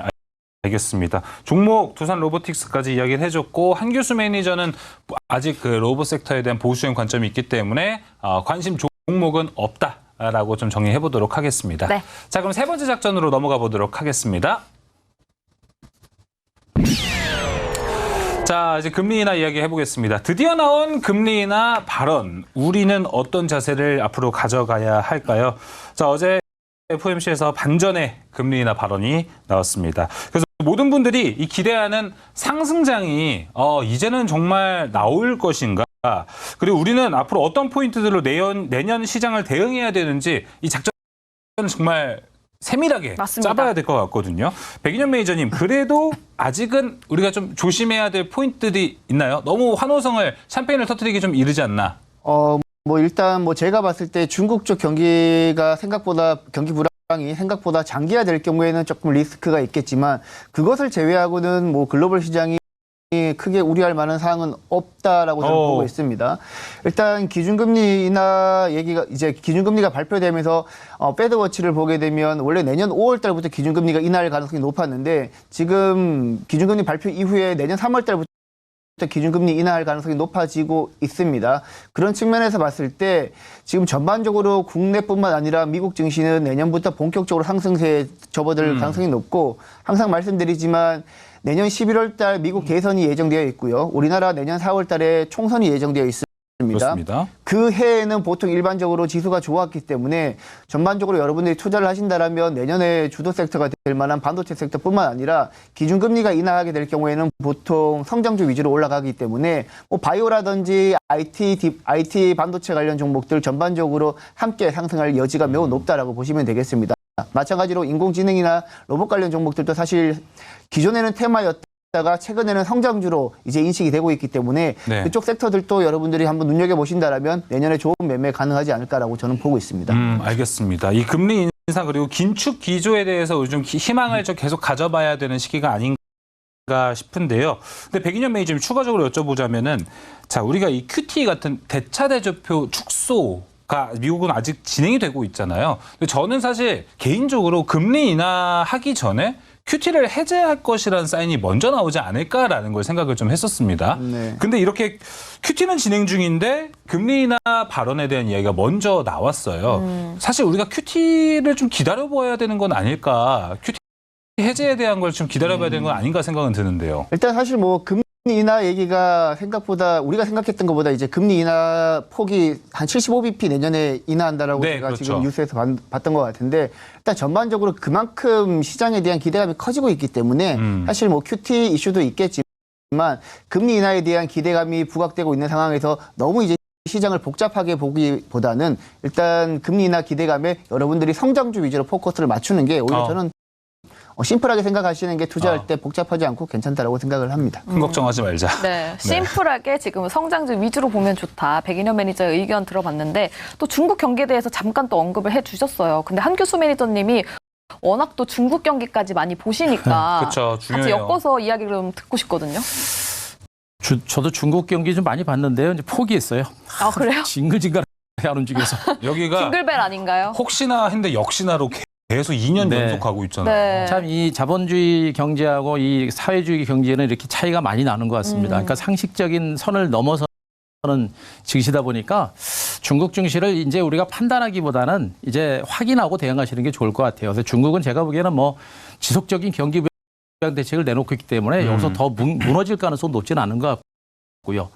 [SPEAKER 1] 알겠습니다. 종목 두산 로보틱스까지 이야기를 해줬고 한교수 매니저는 아직 그 로봇 섹터에 대한 보수형 관점이 있기 때문에 관심 종목은 없다라고 좀 정리해 보도록 하겠습니다.
[SPEAKER 2] 네.
[SPEAKER 1] 자, 그럼 세 번째 작전으로 넘어가 보도록 하겠습니다. 자, 이제 금리 인하 이야기 해보겠습니다. 드디어 나온 금리 인하 발언. 우리는 어떤 자세를 앞으로 가져가야 할까요? 자, 어제 FOMC에서 반전의 금리 인하 발언이 나왔습니다. 그래서 모든 분들이 이 기대하는 상승장이 이제는 정말 나올 것인가? 그리고 우리는 앞으로 어떤 포인트들로 내년 시장을 대응해야 되는지 이 작전을 정말 세밀하게
[SPEAKER 2] 맞습니다.
[SPEAKER 1] 짜봐야 될 것 같거든요. 백인현 매니저님, 그래도 아직은 우리가 좀 조심해야 될 포인트들이 있나요? 너무 환호성을 샴페인을 터뜨리기 좀 이르지 않나?
[SPEAKER 4] 뭐 일단 뭐 제가 봤을 때 중국 쪽 경기가 생각보다 경기 불황이 생각보다 장기화될 경우에는 조금 리스크가 있겠지만 그것을 제외하고는 뭐 글로벌 시장이 크게 우려할 만한 사항은 없다라고 저는 보고 있습니다. 일단 기준금리 인하 얘기가 이제 기준금리가 발표되면서 패드워치를 보게 되면 원래 내년 5월 달부터 기준금리가 인하할 가능성이 높았는데 지금 기준금리 발표 이후에 내년 3월 달부터 기준금리 인하할 가능성이 높아지고 있습니다. 그런 측면에서 봤을 때 지금 전반적으로 국내뿐만 아니라 미국 증시는 내년부터 본격적으로 상승세에 접어들 가능성이 높고 항상 말씀드리지만 내년 11월 달 미국 대선이 예정되어 있고요. 우리나라 내년 4월 달에 총선이 예정되어 있습니다.
[SPEAKER 1] 그렇습니다.
[SPEAKER 4] 그 해에는 보통 일반적으로 지수가 좋았기 때문에 전반적으로 여러분들이 투자를 하신다면 내년에 주도 섹터가 될 만한 반도체 섹터뿐만 아니라 기준금리가 인하하게 될 경우에는 보통 성장주 위주로 올라가기 때문에 뭐 바이오라든지 IT 반도체 관련 종목들 전반적으로 함께 상승할 여지가 매우 높다라고 보시면 되겠습니다. 마찬가지로 인공지능이나 로봇 관련 종목들도 사실 기존에는 테마였다가 최근에는 성장주로 이제 인식이 되고 있기 때문에
[SPEAKER 1] 네.
[SPEAKER 4] 그쪽 섹터들도 여러분들이 한번 눈여겨보신다면 내년에 좋은 매매 가능하지 않을까라고 저는 보고 있습니다.
[SPEAKER 1] 알겠습니다. 이 금리 인상 그리고 긴축 기조에 대해서 좀 희망을 좀 계속 가져봐야 되는 시기가 아닌가 싶은데요. 근데 백인현 매니저님 추가적으로 여쭤보자면은 자, 우리가 이 QT 같은 대차대조표 축소가 미국은 아직 진행이 되고 있잖아요. 근데 저는 사실 개인적으로 금리 인하하기 전에 QT를 해제할 것이라는 사인이 먼저 나오지 않을까라는 걸 생각을 좀 했었습니다.
[SPEAKER 4] 네.
[SPEAKER 1] 근데 이렇게 QT는 진행 중인데 금리 인하 발언에 대한 이야기가 먼저 나왔어요. 사실 우리가 QT를 좀 기다려봐야 되는 건 아닐까. QT 해제에 대한 걸 좀 기다려봐야 되는 건 아닌가 생각은 드는데요.
[SPEAKER 4] 일단 사실 뭐 금리 인하 얘기가 생각보다 우리가 생각했던 것보다 이제 금리 인하 폭이 한 75bp 내년에 인하한다라고
[SPEAKER 1] 네,
[SPEAKER 4] 제가
[SPEAKER 1] 그렇죠.
[SPEAKER 4] 지금 뉴스에서 봤던 것 같은데 일단 전반적으로 그만큼 시장에 대한 기대감이 커지고 있기 때문에 사실 뭐 QT 이슈도 있겠지만 금리 인하에 대한 기대감이 부각되고 있는 상황에서 너무 이제 시장을 복잡하게 보기보다는 일단 금리 인하 기대감에 여러분들이 성장주 위주로 포커스를 맞추는 게 오히려 저는 심플하게 생각하시는 게 투자할 때 복잡하지 않고 괜찮다라고 생각을 합니다.
[SPEAKER 1] 큰 걱정하지 말자.
[SPEAKER 2] 네, 심플하게 지금 성장주 위주로 보면 좋다. 백인현 매니저의 의견 들어봤는데 또 중국 경기에 대해서 잠깐 또 언급을 해주셨어요. 근데 한규수 매니저님이 워낙 또 중국 경기까지 많이 보시니까
[SPEAKER 1] 그쵸, 중요해요.
[SPEAKER 2] 같이 엮어서 이야기를 좀 듣고 싶거든요.
[SPEAKER 3] 저도 중국 경기 좀 많이 봤는데요. 이제 포기했어요.
[SPEAKER 2] 아, 그래요?
[SPEAKER 3] 징글징글 안 움직여서.
[SPEAKER 1] 여기가
[SPEAKER 2] 징글벨 아닌가요?
[SPEAKER 1] 혹시나 했는데 역시나로 계속 2년
[SPEAKER 3] 네.
[SPEAKER 1] 연속하고 있잖아요.
[SPEAKER 2] 네.
[SPEAKER 3] 참 이 자본주의 경제하고 이 사회주의 경제는 이렇게 차이가 많이 나는 것 같습니다. 그러니까 상식적인 선을 넘어서는 증시다 보니까 중국 증시를 이제 우리가 판단하기보다는 이제 확인하고 대응하시는 게 좋을 것 같아요. 그래서 중국은 제가 보기에는 뭐 지속적인 경기 부양 대책을 내놓고 있기 때문에 여기서 더 무너질 가능성은 높지는 않은 것 같고요.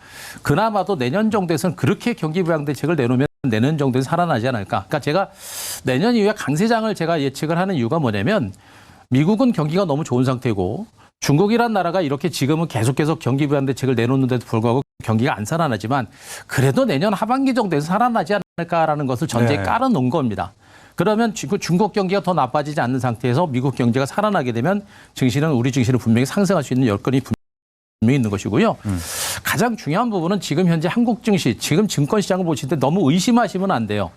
[SPEAKER 3] 그나마도 내년 정도에서는 그렇게 경기 부양 대책을 내놓으면 내년 정도에서 살아나지 않을까. 그러니까 제가 내년 이후에 강세장을 제가 예측을 하는 이유가 뭐냐면 미국은 경기가 너무 좋은 상태고 중국이란 나라가 이렇게 지금은 계속해서 경기 부양 대책을 내놓는데도 불구하고 경기가 안 살아나지만 그래도 내년 하반기 정도에서 살아나지 않을까라는 것을 전제에
[SPEAKER 1] 네.
[SPEAKER 3] 깔아놓은 겁니다. 그러면 중국 경기가 더 나빠지지 않는 상태에서 미국 경제가 살아나게 되면 증시는 우리 증시는 분명히 상승할 수 있는 여건이 분명히 있는 것이고요. 가장 중요한 부분은 지금 현재 한국 증시, 지금 증권 시장을 보실 때 너무 의심하시면 안 돼요.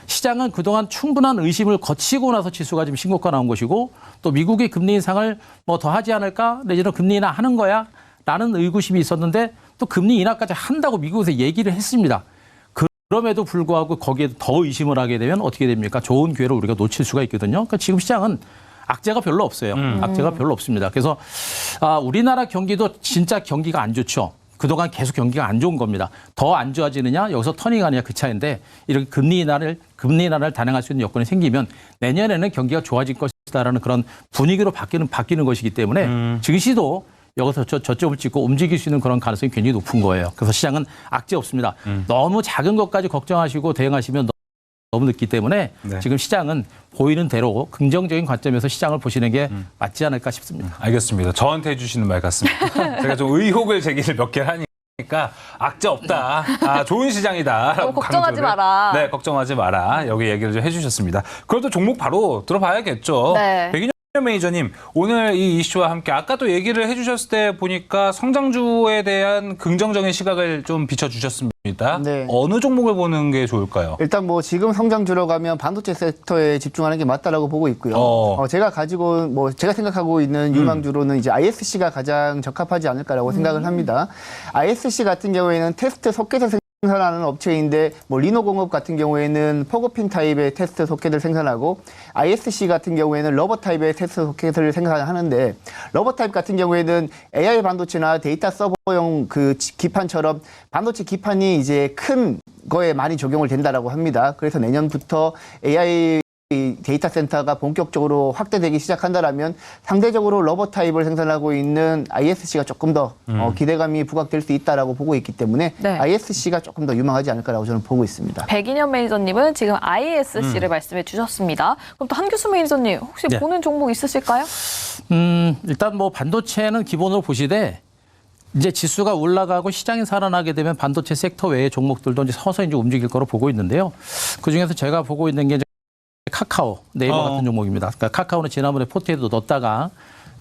[SPEAKER 3] 시장은 그동안 충분한 의심을 거치고 나서 지수가 지금 신고가 나온 것이고 또 미국의 금리 인상을 뭐 더 하지 않을까 내지는 금리 인하 하는 거야 라는 의구심이 있었는데 또 금리 인하까지 한다고 미국에서 얘기를 했습니다. 그럼에도 불구하고 거기에 더 의심을 하게 되면 어떻게 됩니까? 좋은 기회를 우리가 놓칠 수가 있거든요. 그러니까 지금 시장은 악재가 별로 없어요. 악재가 별로 없습니다. 그래서 우리나라 경기도 진짜 경기가 안 좋죠. 그동안 계속 경기가 안 좋은 겁니다. 더 안 좋아지느냐 여기서 터닝하느냐 그 차이인데 이렇게 금리 인하를 단행할 수 있는 여건이 생기면 내년에는 경기가 좋아질 것이다라는 그런 분위기로 바뀌는 것이기 때문에 증시도 여기서 저점을 찍고 움직일 수 있는 그런 가능성이 굉장히 높은 거예요. 그래서 시장은 악재 없습니다. 너무 작은 것까지 걱정하시고 대응하시면 너무 늦기 때문에
[SPEAKER 1] 네.
[SPEAKER 3] 지금 시장은 보이는 대로 긍정적인 관점에서 시장을 보시는 게 맞지 않을까 싶습니다.
[SPEAKER 1] 알겠습니다. 저한테 해주시는 말 같습니다. 제가 좀 의혹을 제기를 몇 개를 하니까 악재 없다. 아, 좋은 시장이다.
[SPEAKER 2] 걱정하지 마라.
[SPEAKER 1] 네, 걱정하지 마라. 여기 얘기를 좀 해주셨습니다. 그럼 또 종목 바로 들어봐야겠죠.
[SPEAKER 2] 네.
[SPEAKER 1] 백인영 매니저님, 오늘 이 이슈와 함께 아까도 얘기를 해주셨을 때 보니까 성장주에 대한 긍정적인 시각을 좀 비춰주셨습니다.
[SPEAKER 4] 네.
[SPEAKER 1] 어느 종목을 보는 게 좋을까요?
[SPEAKER 4] 일단 뭐 지금 성장주로 가면 반도체 섹터에 집중하는 게 맞다라고 보고 있고요. 제가 생각하고 있는 유망주로는 이제 ISC가 가장 적합하지 않을까라고 생각을 합니다. ISC 같은 경우에는 테스트 소켓을 생산하는 업체인데 뭐 리노공업 같은 경우에는 포거핀 타입의 테스트 소켓을 생산하고 ISC 같은 경우에는 러버 타입의 테스트 소켓을 생산하는데 러버 타입 같은 경우에는 AI 반도체나 데이터 서버용 그 기판처럼 반도체 기판이 이제 큰 거에 많이 적용을 된다라고 합니다. 그래서 내년부터 AI 데이터 센터가 본격적으로 확대되기 시작한다라면 상대적으로 러버 타입을 생산하고 있는 ISC가 조금 더 기대감이 부각될 수 있다라고 보고 있기 때문에
[SPEAKER 2] 네.
[SPEAKER 4] ISC가 조금 더 유망하지 않을까라고 저는 보고 있습니다.
[SPEAKER 2] 백인현 매니저님은 지금 ISC를 말씀해 주셨습니다. 그럼 또 한규수 매니저님 혹시
[SPEAKER 3] 네.
[SPEAKER 2] 보는 종목 있으실까요?
[SPEAKER 3] 일단 뭐 반도체는 기본으로 보시되 이제 지수가 올라가고 시장이 살아나게 되면 반도체 섹터 외의 종목들도 이제 서서히 이제 움직일 거로 보고 있는데요. 그 중에서 제가 보고 있는 게 이제 카카오, 네이버 같은 종목입니다. 그러니까 카카오는 지난번에 포트에도 넣었다가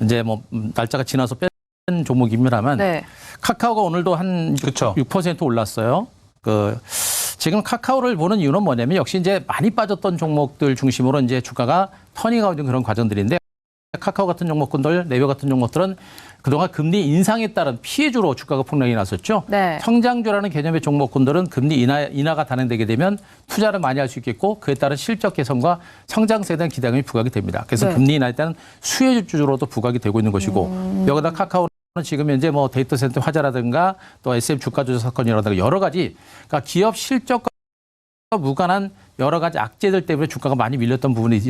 [SPEAKER 3] 이제 뭐 날짜가 지나서 뺀 종목입니다만
[SPEAKER 2] 네.
[SPEAKER 3] 카카오가 오늘도 한
[SPEAKER 1] 그쵸.
[SPEAKER 3] 6% 올랐어요. 지금 카카오를 보는 이유는 뭐냐면 역시 이제 많이 빠졌던 종목들 중심으로 이제 주가가 터닝하고 있는 그런 과정들인데 카카오 같은 종목군들, 네이버 같은 종목들은 그동안 금리 인상에 따른 피해주로 주가가 폭락이 났었죠.
[SPEAKER 2] 네.
[SPEAKER 3] 성장주라는 개념의 종목군들은 금리 인하가 단행되게 되면 투자를 많이 할 수 있겠고 그에 따른 실적 개선과 성장세에 대한 기대감이 부각이 됩니다. 그래서
[SPEAKER 2] 네.
[SPEAKER 3] 금리 인하에 따른 수혜주로도 부각이 되고 있는 것이고 여기다 카카오는 지금 현재 뭐 데이터 센터 화재라든가 또 SM 주가 조작 사건이라든가 여러 가지 그러니까 기업 실적과 무관한 여러 가지 악재들 때문에 주가가 많이 밀렸던 부분이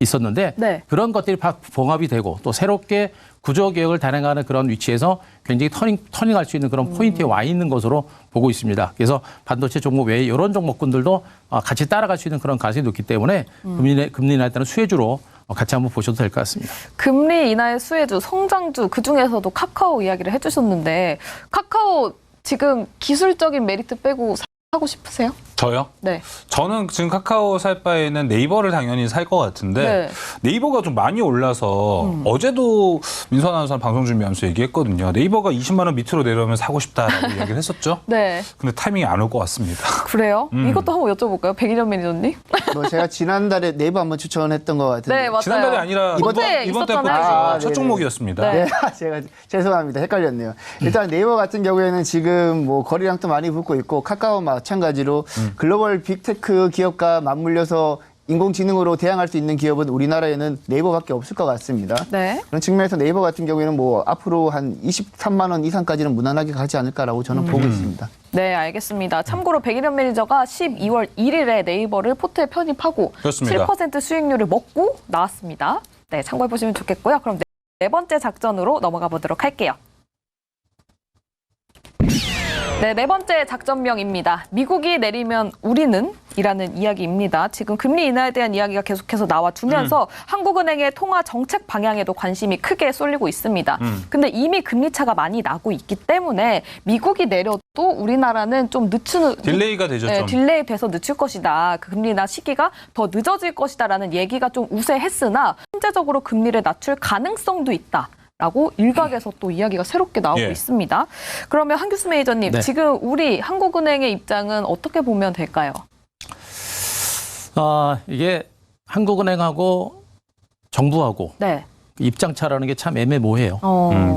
[SPEAKER 3] 있었는데
[SPEAKER 2] 네.
[SPEAKER 3] 그런 것들이 봉합이 되고 또 새롭게 구조 개혁을 단행하는 그런 위치에서 굉장히 터닝할 수 있는 그런 포인트에 와 있는 것으로 보고 있습니다. 그래서 반도체 종목 외에 이런 종목군들도 같이 따라갈 수 있는 그런 가능성이 높기 때문에 금리 인하에 따른 수혜주로 같이 한번 보셔도 될 것 같습니다.
[SPEAKER 2] 금리 인하의 수혜주, 성장주 그중에서도 카카오 이야기를 해주셨는데 카카오 지금 기술적인 메리트 빼고 사고 싶으세요?
[SPEAKER 1] 저요?
[SPEAKER 2] 네.
[SPEAKER 1] 저는 지금 카카오 살 바에는 네이버를 당연히 살 것 같은데
[SPEAKER 2] 네.
[SPEAKER 1] 네이버가 좀 많이 올라서 어제도 민선 아나운서 방송 준비하면서 얘기했거든요. 네이버가 20만 원 밑으로 내려오면 사고 싶다라고 얘기를 했었죠.
[SPEAKER 2] 네.
[SPEAKER 1] 근데 타이밍이 안 올 것 같습니다.
[SPEAKER 2] 그래요? 이것도 한번 여쭤볼까요? 백인현 매니저님?
[SPEAKER 4] 뭐 제가 지난달에 네이버 한번 추천했던 것 같은데.
[SPEAKER 2] 네, 맞아요.
[SPEAKER 1] 지난달이 아니라
[SPEAKER 2] 이번 때
[SPEAKER 1] 이번 달
[SPEAKER 2] 있었잖아요.
[SPEAKER 1] 포트죠. 첫
[SPEAKER 4] 네네.
[SPEAKER 1] 종목이었습니다.
[SPEAKER 2] 네.
[SPEAKER 4] 네, 제가 죄송합니다. 헷갈렸네요. 일단 네이버 같은 경우에는 지금 뭐 거래량도 많이 붙고 있고 카카오 마찬가지로 글로벌 빅테크 기업과 맞물려서 인공지능으로 대항할 수 있는 기업은 우리나라에는 네이버밖에 없을 것 같습니다.
[SPEAKER 2] 네.
[SPEAKER 4] 그런 측면에서 네이버 같은 경우에는 뭐 앞으로 한 23만 원 이상까지는 무난하게 가지 않을까라고 저는 보고 있습니다.
[SPEAKER 2] 네, 알겠습니다. 참고로 백일현 매니저가 12월 1일에 네이버를 포트에 편입하고
[SPEAKER 1] 그렇습니다.
[SPEAKER 2] 7% 수익률을 먹고 나왔습니다. 네, 참고해 보시면 좋겠고요. 그럼 네 번째 작전으로 넘어가 보도록 할게요. 네, 네 번째 작전명입니다. 미국이 내리면 우리는? 이라는 이야기입니다. 지금 금리 인하에 대한 이야기가 계속해서 나와주면서 한국은행의 통화 정책 방향에도 관심이 크게 쏠리고 있습니다. 근데 이미 금리 차가 많이 나고 있기 때문에 미국이 내려도 우리나라는 좀
[SPEAKER 1] 딜레이가 되죠.
[SPEAKER 2] 네,
[SPEAKER 1] 좀.
[SPEAKER 2] 딜레이 돼서 늦출 것이다. 그 금리 인하 시기가 더 늦어질 것이다라는 얘기가 좀 우세했으나 현재적으로 금리를 낮출 가능성도 있다. 라고 일각에서 또 이야기가 새롭게 나오고
[SPEAKER 1] 예.
[SPEAKER 2] 있습니다. 그러면 한규수 매니저님,
[SPEAKER 3] 네.
[SPEAKER 2] 지금 우리 한국은행의 입장은 어떻게 보면 될까요?
[SPEAKER 3] 이게 한국은행하고 정부하고
[SPEAKER 2] 네.
[SPEAKER 3] 입장차라는 게 참 애매모호해요.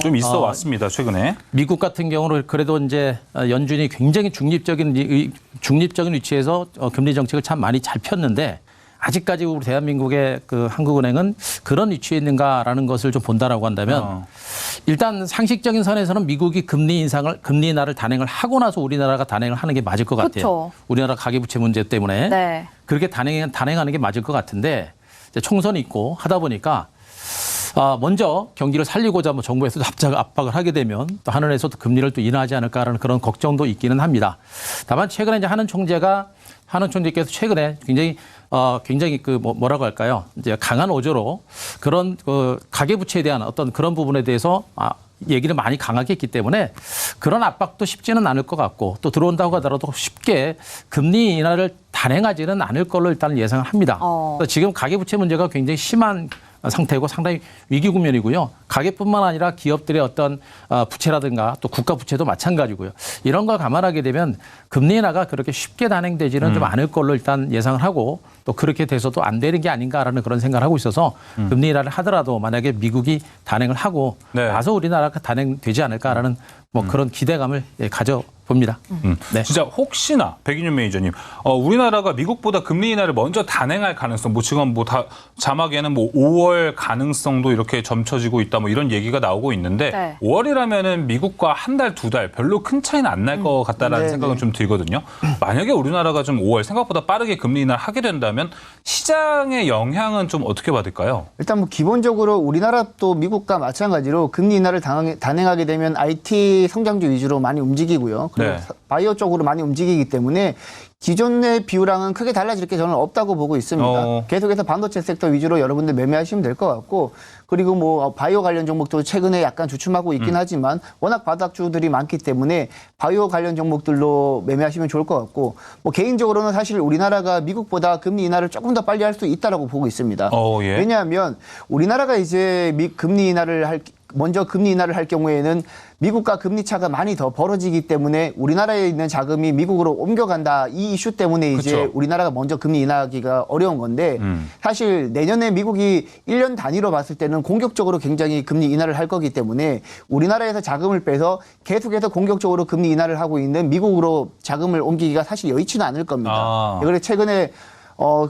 [SPEAKER 1] 좀 있어 왔습니다. 최근에.
[SPEAKER 3] 미국 같은 경우는 그래도 이제 연준이 굉장히 중립적인 위치에서 금리 정책을 참 많이 잘 폈는데 아직까지 우리 대한민국의 그 한국은행은 그런 위치에 있는가라는 것을 좀 본다라고 한다면 일단 상식적인 선에서는 미국이 금리 인하를 단행을 하고 나서 우리나라가 단행을 하는 게 맞을 것 같아요.
[SPEAKER 2] 그쵸.
[SPEAKER 3] 우리나라 가계부채 문제 때문에
[SPEAKER 2] 네.
[SPEAKER 3] 그렇게 단행하는 게 맞을 것 같은데 이제 총선이 있고 하다 보니까 먼저 경기를 살리고자 뭐 정부에서도 압박을 하게 되면 또 한은에서도 금리를 또 인하하지 않을까라는 그런 걱정도 있기는 합니다. 다만 최근에 이제 한은 총재께서 최근에 굉장히 뭐라고 할까요? 이제 강한 어조로 그런 가계부채에 대한 어떤 그런 부분에 대해서 얘기를 많이 강하게 했기 때문에 그런 압박도 쉽지는 않을 것 같고 또 들어온다고 하더라도 쉽게 금리 인하를 단행하지는 않을 걸로 일단 예상을 합니다. 지금 가계부채 문제가 굉장히 심한 상태고 상당히 위기 국면이고요. 가계뿐만 아니라 기업들의 어떤 부채라든가 또 국가 부채도 마찬가지고요. 이런 걸 감안하게 되면 금리 인하가 그렇게 쉽게 단행되지는 좀 않을 걸로 일단 예상을 하고 또 그렇게 돼서도 안 되는 게 아닌가라는 그런 생각을 하고 있어서 금리 인하를 하더라도 만약에 미국이 단행을 하고 나서 우리나라가 단행되지 않을까라는 뭐 그런 기대감을 가져봅니다. 네.
[SPEAKER 1] 진짜 혹시나 백인윤 매니저님, 우리나라가 미국보다 금리 인하를 먼저 단행할 가능성, 뭐 지금 뭐 다 자막에는 뭐 5월 가능성도 이렇게 점쳐지고 있다, 뭐 이런 얘기가 나오고 있는데 5월이라면은 미국과 한 달, 두 달 별로 큰 차이는 안 날 것 같다라는 생각은 좀 들거든요. 만약에 우리나라가 좀 5월 생각보다 빠르게 금리 인하를 하게 된다면 시장의 영향은 좀 어떻게 받을까요?
[SPEAKER 4] 일단 뭐 기본적으로 우리나라도 미국과 마찬가지로 금리 인하를 단행하게 되면 IT 성장주 위주로 많이 움직이고요. 그리고 바이오 쪽으로 많이 움직이기 때문에 기존의 비율랑은 크게 달라질 게 저는 없다고 보고 있습니다. 계속해서 반도체 섹터 위주로 여러분들 매매하시면 될 것 같고, 그리고 뭐 바이오 관련 종목도 최근에 약간 주춤하고 있긴 하지만 워낙 바닥주들이 많기 때문에 바이오 관련 종목들로 매매하시면 좋을 것 같고, 뭐 개인적으로는 사실 우리나라가 미국보다 금리 인하를 조금 더 빨리 할 수 있다라고 보고 있습니다. 왜냐하면 우리나라가 이제 먼저 금리 인하를 할 경우에는 미국과 금리 차가 많이 더 벌어지기 때문에 우리나라에 있는 자금이 미국으로 옮겨간다, 이 이슈 때문에 이제 우리나라가 먼저 금리 인하하기가 어려운 건데 사실 내년에 미국이 1년 단위로 봤을 때는 공격적으로 굉장히 금리 인하를 할 거기 때문에 우리나라에서 자금을 빼서 계속해서 공격적으로 금리 인하를 하고 있는 미국으로 자금을 옮기기가 사실 여의치는 않을 겁니다. 그래서 최근에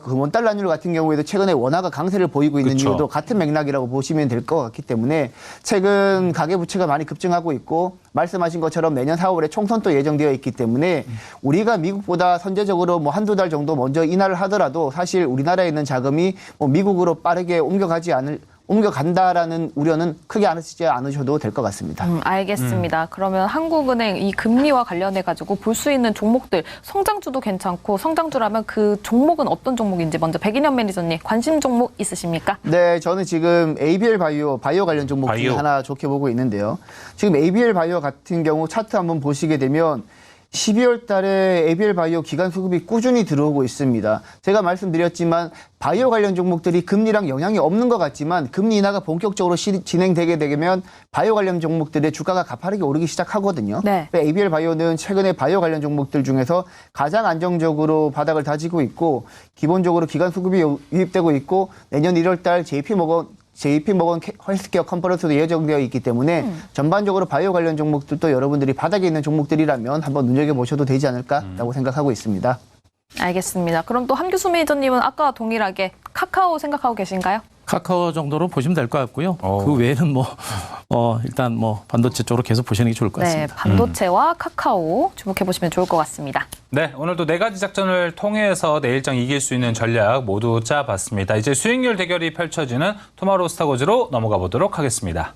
[SPEAKER 4] 그 원달러율 같은 경우에도 최근에 원화가 강세를 보이고 있는 이유도 같은 맥락이라고 보시면 될 것 같기 때문에 최근 가계부채가 많이 급증하고 있고 말씀하신 것처럼 내년 4월에 총선도 예정되어 있기 때문에 우리가 미국보다 선제적으로 뭐 한두 달 정도 먼저 인하를 하더라도 사실 우리나라에 있는 자금이 뭐 미국으로 빠르게 옮겨간다라는 우려는 크게 안으시지 않으셔도 될 것 같습니다.
[SPEAKER 2] 알겠습니다. 그러면 한국은행 이 금리와 관련해 가지고 볼 수 있는 종목들, 성장주도 괜찮고 성장주라면 그 종목은 어떤 종목인지 먼저 백인현 매니저님 관심 종목 있으십니까?
[SPEAKER 4] 네, 저는 지금 ABL 바이오 관련 종목 중에 하나 좋게 보고 있는데요. 지금 ABL 바이오 같은 경우 차트 한번 보시게 되면 12월 달에 ABL 바이오 기간 수급이 꾸준히 들어오고 있습니다. 제가 말씀드렸지만 바이오 관련 종목들이 금리랑 영향이 없는 것 같지만 금리 인하가 본격적으로 진행되게 되면 바이오 관련 종목들의 주가가 가파르게 오르기 시작하거든요. ABL 바이오는 최근에 바이오 관련 종목들 중에서 가장 안정적으로 바닥을 다지고 있고 기본적으로 기간 수급이 유입되고 있고 내년 1월 달 JP모건 헬스케어 컨퍼런스도 예정되어 있기 때문에 전반적으로 바이오 관련 종목들도 여러분들이 바닥에 있는 종목들이라면 한번 눈여겨보셔도 되지 않을까라고 생각하고 있습니다.
[SPEAKER 2] 알겠습니다. 그럼 또 함규수 매니저님은 아까 동일하게 카카오 생각하고 계신가요?
[SPEAKER 3] 카카오 정도로 보시면 될 것 같고요. 그 외에는 일단 반도체 쪽으로 계속 보시는 게 좋을 것 같습니다.
[SPEAKER 2] 네, 반도체와 카카오 주목해 보시면 좋을 것 같습니다.
[SPEAKER 1] 네, 오늘도 4가지 작전을 통해서 내일장 이길 수 있는 전략 모두 짜봤습니다. 이제 수익률 대결이 펼쳐지는 투마로우 스타고즈로 넘어가 보도록 하겠습니다.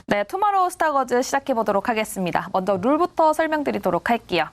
[SPEAKER 2] 네, 투마로우 스타거즈 시작해 보도록 하겠습니다. 먼저 룰부터 설명드리도록 할게요.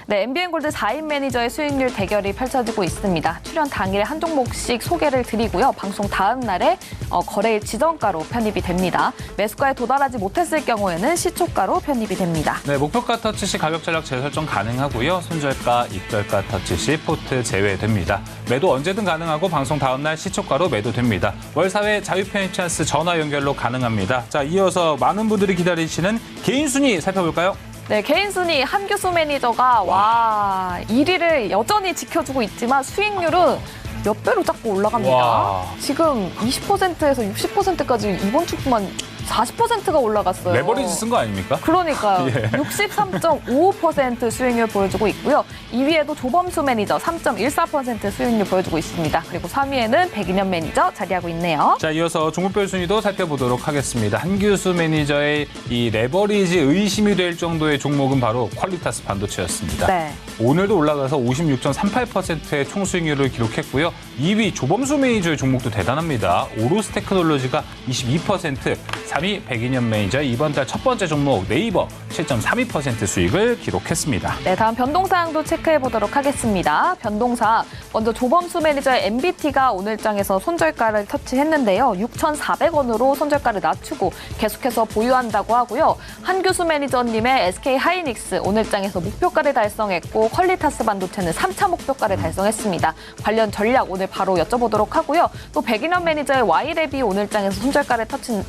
[SPEAKER 2] 네, MBN골드 4인 매니저의 수익률 대결이 펼쳐지고 있습니다. 출연 당일에 한 종목씩 소개를 드리고요. 방송 다음 날에 거래일 지정가로 편입이 됩니다. 매수가에 도달하지 못했을 경우에는 시초가로 편입이 됩니다.
[SPEAKER 1] 네, 목표가 터치 시 가격 전략 재설정 가능하고요. 손절가, 입절가 터치 시 포트 제외됩니다. 매도 언제든 가능하고 방송 다음 날 시초가로 매도됩니다. 월 4회 자유 편입 찬스 전화 연결로 가능합니다. 자, 이어서 많은 분들이 기다리시는 개인 순위 살펴볼까요?
[SPEAKER 2] 네, 개인 순위 함규수 매니저가 1위를 여전히 지켜주고 있지만 수익률은 몇 배로 자꾸 올라갑니다. 지금 20%에서 60%까지 이번 주만 40%가 올라갔어요.
[SPEAKER 1] 레버리지 쓴 거 아닙니까?
[SPEAKER 2] 그러니까요.
[SPEAKER 1] 예.
[SPEAKER 2] 63.55% 수익률 보여주고 있고요. 2위에도 조범수 매니저 3.14% 수익률 보여주고 있습니다. 그리고 3위에는 백인현 매니저 자리하고 있네요.
[SPEAKER 1] 자, 이어서 종목별 순위도 살펴보도록 하겠습니다. 한규수 매니저의 이 레버리지 의심이 될 정도의 종목은 바로 퀄리타스 반도체였습니다.
[SPEAKER 2] 네.
[SPEAKER 1] 오늘도 올라가서 56.38%의 총수익률을 기록했고요. 2위 조범수 매니저의 종목도 대단합니다. 오로스 테크놀로지가 22%, 3위 백인현 매니저 이번 달 첫 번째 종목 네이버 7.32% 수익을 기록했습니다.
[SPEAKER 2] 네, 다음 변동사항도 체크해 보도록 하겠습니다. 변동사항, 먼저 조범수 매니저의 MBT가 오늘장에서 손절가를 터치했는데요. 6,400원으로 손절가를 낮추고 계속해서 보유한다고 하고요. 한규수 매니저님의 SK 하이닉스 오늘장에서 목표가를 달성했고 퀄리타스 반도체는 3차 목표가를 달성했습니다. 관련 전략 오늘 바로 여쭤보도록 하고요. 또 백인현 매니저의 Y랩이 오늘장에서 손절가를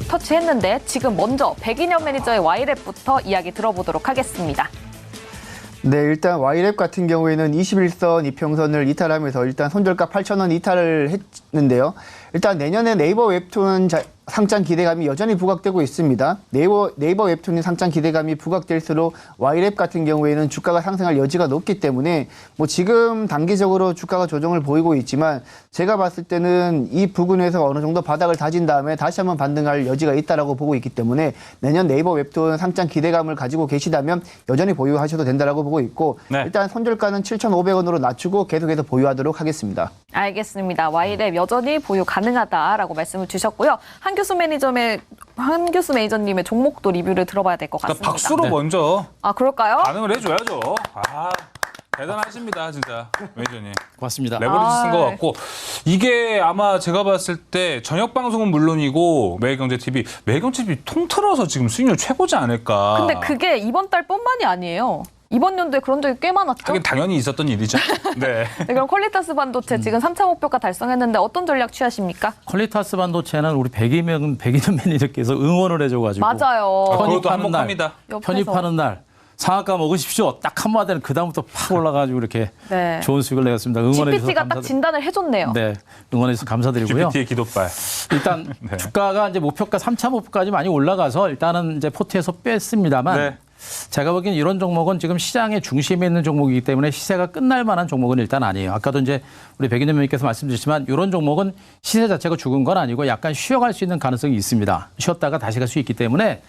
[SPEAKER 2] 터치했는데 지금 먼저 백인현 매니저의 Y랩부터 이야기 들어보도록 하겠습니다.
[SPEAKER 4] 네, 일단 Y랩 같은 경우에는 21선 이평선을 이탈하면서 일단 손절가 8,000원 이탈을 했는데요. 일단 내년에 네이버 웹툰 상장 기대감이 여전히 부각되고 있습니다. 네이버 웹툰이 상장 기대감이 부각될수록 Y랩 같은 경우에는 주가가 상승할 여지가 높기 때문에 뭐 지금 단기적으로 주가가 조정을 보이고 있지만 제가 봤을 때는 이 부근에서 어느 정도 바닥을 다진 다음에 다시 한번 반등할 여지가 있다라고 보고 있기 때문에 내년 네이버 웹툰 상장 기대감을 가지고 계시다면 여전히 보유하셔도 된다라고 보고 있고
[SPEAKER 1] 네.
[SPEAKER 4] 일단 손절가는 7,500원으로 낮추고 계속해서 보유하도록 하겠습니다.
[SPEAKER 2] 알겠습니다. Y랩 여전히 보유 가능하다라고 말씀을 주셨고요. 한규수 매니저님의 종목도 리뷰를 들어봐야 될 것 같습니다.
[SPEAKER 1] 박수로 먼저
[SPEAKER 2] 아, 그럴까요?
[SPEAKER 1] 반응을 해줘야죠. 아, 대단하십니다, 진짜 매니저님.
[SPEAKER 3] 고맙습니다.
[SPEAKER 1] 레버리지 쓴 것 같고 이게 아마 제가 봤을 때 저녁 방송은 물론이고 매일경제TV 통틀어서 지금 수익률 최고지 않을까.
[SPEAKER 2] 근데 그게 이번 달뿐만이 아니에요. 이번 연도에 그런 적이 꽤 많았죠.
[SPEAKER 1] 하긴 당연히 있었던 일이죠. 네.
[SPEAKER 2] 네, 그럼 퀄리타스 반도체 지금 3차 목표가 달성했는데 어떤 전략 취하십니까?
[SPEAKER 3] 퀄리타스 반도체는 우리 백인현 매니저께서 응원을 해줘가지고
[SPEAKER 2] 맞아요.
[SPEAKER 1] 그것도
[SPEAKER 3] 편입하는 날,
[SPEAKER 1] 한몫합니다.
[SPEAKER 2] 옆에서.
[SPEAKER 3] 편입하는 날 상한가 먹으십시오. 딱 한마디는 그다음부터 팍 올라가지고 이렇게
[SPEAKER 2] 네.
[SPEAKER 3] 좋은 수익을 내었습니다. 응원해 주셔서
[SPEAKER 2] GPT가 딱
[SPEAKER 3] 감사드립니다.
[SPEAKER 2] 진단을 해줬네요.
[SPEAKER 3] 네, 응원해 주셔서 감사드리고요.
[SPEAKER 1] GPT의 기도발.
[SPEAKER 3] 일단
[SPEAKER 1] 네.
[SPEAKER 3] 주가가 이제 목표가 3차 목표까지 많이 올라가서 일단은 이제 포트에서 뺐습니다만
[SPEAKER 1] 네.
[SPEAKER 3] 제가 보기엔 이런 종목은 지금 시장의 중심에 있는 종목이기 때문에 시세가 끝날 만한 종목은 일단 아니에요. 아까도 이제 우리 백인현 의원님께서 말씀주셨지만 이런 종목은 시세 자체가 죽은 건 아니고 약간 쉬어갈 수 있는 가능성이 있습니다. 쉬었다가 다시 갈 수 있기 때문에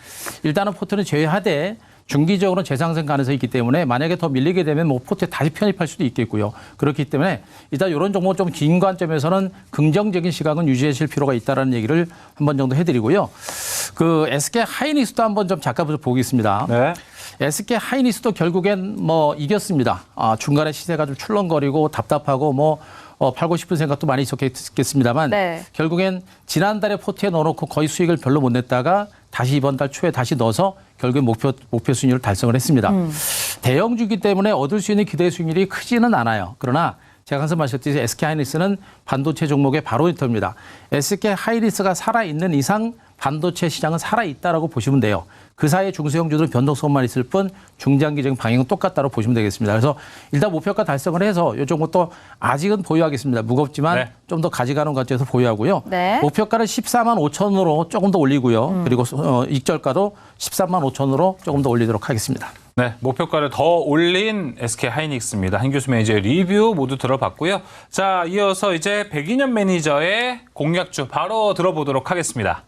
[SPEAKER 3] 일단은 포트는 제외하되 중기적으로 재상승 가능성이 있기 때문에 만약에 더 밀리게 되면 뭐 포트에 다시 편입할 수도 있겠고요. 그렇기 때문에 일단 이런 종목은 좀 긴 관점에서는 긍정적인 시각은 유지하실 필요가 있다는 얘기를 한 번 정도 해드리고요. 그 SK 하이닉스도 한번 좀 잠깐 보겠습니다.
[SPEAKER 1] 네.
[SPEAKER 3] SK 하이닉스도 결국엔 뭐 이겼습니다. 중간에 시세가 좀 출렁거리고 답답하고 뭐 팔고 싶은 생각도 많이 있었겠습니다만
[SPEAKER 2] 네.
[SPEAKER 3] 결국엔 지난달에 포트에 넣어놓고 거의 수익을 별로 못 냈다가 다시 이번 달 초에 다시 넣어서 결국엔 목표 수익률을 달성을 했습니다. 대형주기 때문에 얻을 수 있는 기대 수익률이 크지는 않아요. 그러나 제가 항상 말씀드렸듯이 SK 하이닉스는 반도체 종목의 바로미터입니다. SK 하이닉스가 살아있는 이상 반도체 시장은 살아있다라고 보시면 돼요. 그 사이에 중소형주들은 변동성만 있을 뿐 중장기적인 방향은 똑같다고 보시면 되겠습니다. 그래서 일단 목표가 달성을 해서 이 종목도 아직은 보유하겠습니다. 무겁지만
[SPEAKER 1] 네.
[SPEAKER 3] 좀 더 가져가는 관점에서 보유하고요.
[SPEAKER 2] 네.
[SPEAKER 3] 목표가를 14만 5천으로 조금 더 올리고요. 그리고 익절가도 13만 5천으로 조금 더 올리도록 하겠습니다.
[SPEAKER 1] 네, 목표가를 더 올린 SK 하이닉스입니다. 한규수 매니저의 리뷰 모두 들어봤고요. 자, 이어서 이제 백인현 매니저의 공략주 바로 들어보도록 하겠습니다.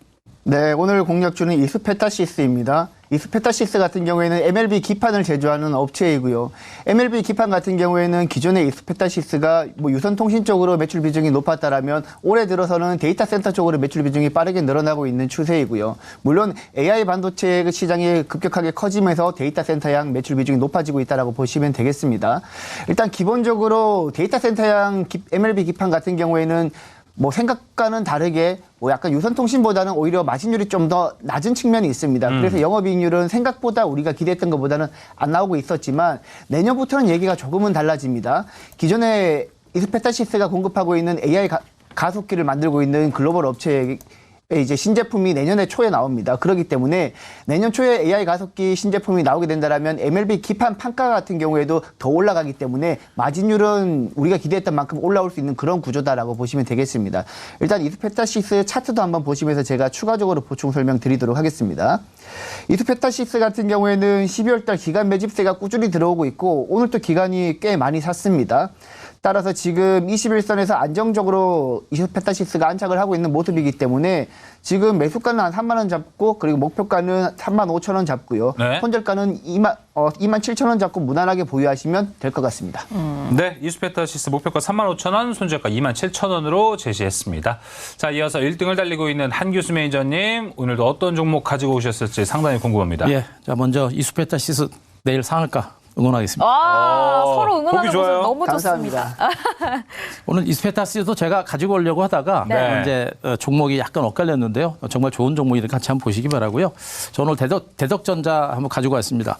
[SPEAKER 4] 네, 오늘 공략주는 이스페타시스입니다. 이스페타시스 같은 경우에는 MLB 기판을 제조하는 업체이고요. MLB 기판 같은 경우에는 기존의 이스페타시스가 뭐 유선통신 쪽으로 매출 비중이 높았다라면 올해 들어서는 데이터 센터 쪽으로 매출 비중이 빠르게 늘어나고 있는 추세이고요. 물론 AI 반도체 시장이 급격하게 커지면서 데이터 센터향 매출 비중이 높아지고 있다라고 보시면 되겠습니다. 일단 기본적으로 데이터 센터향 MLB 기판 같은 경우에는 뭐 생각과는 다르게 뭐 약간 유선통신보다는 오히려 마진율이 좀 더 낮은 측면이 있습니다. 그래서 영업이익률은 생각보다 우리가 기대했던 것보다는 안 나오고 있었지만 내년부터는 얘기가 조금은 달라집니다. 기존에 이스페타시스가 공급하고 있는 AI 가속기를 만들고 있는 글로벌 업체 이제 신제품이 내년에 초에 나옵니다. 그렇기 때문에 내년 초에 AI 가속기 신제품이 나오게 된다면 MLB 기판 판가 같은 경우에도 더 올라가기 때문에 마진율은 우리가 기대했던 만큼 올라올 수 있는 그런 구조다라고 보시면 되겠습니다. 일단 이스페타시스 차트도 한번 보시면서 제가 추가적으로 보충 설명드리도록 하겠습니다. 이스페타시스 같은 경우에는 12월 달 기간 매집세가 꾸준히 들어오고 있고 오늘 또 기간이 꽤 많이 샀습니다. 따라서 지금 21선에서 안정적으로 이스페타시스가 안착을 하고 있는 모습이기 때문에 지금 매수가는 한 3만 원 잡고 그리고 목표가는 3만 5천 원 잡고요.
[SPEAKER 1] 네.
[SPEAKER 4] 손절가는 2만 7천 원 잡고 무난하게 보유하시면 될 것 같습니다.
[SPEAKER 1] 네, 이스페타시스 목표가 35,000원, 손절가 27,000원으로 제시했습니다. 자, 이어서 1등을 달리고 있는 한규수 매니저님, 오늘도 어떤 종목 가지고 오셨을지 상당히 궁금합니다.
[SPEAKER 3] 예, 자 먼저 이수페타시스 내일 상한가 응원하겠습니다.
[SPEAKER 2] 와, 서로 응원하는
[SPEAKER 1] 보기 좋아요.
[SPEAKER 2] 모습 너무
[SPEAKER 4] 감사합니다.
[SPEAKER 2] 좋습니다.
[SPEAKER 3] 오늘 이스페타시스도 제가 가지고 오려고 하다가
[SPEAKER 1] 네.
[SPEAKER 3] 이제 종목이 약간 엇갈렸는데요. 정말 좋은 종목이니까 같이 한번 보시기 바라고요. 저 오늘 대덕전자 한번 가지고 왔습니다.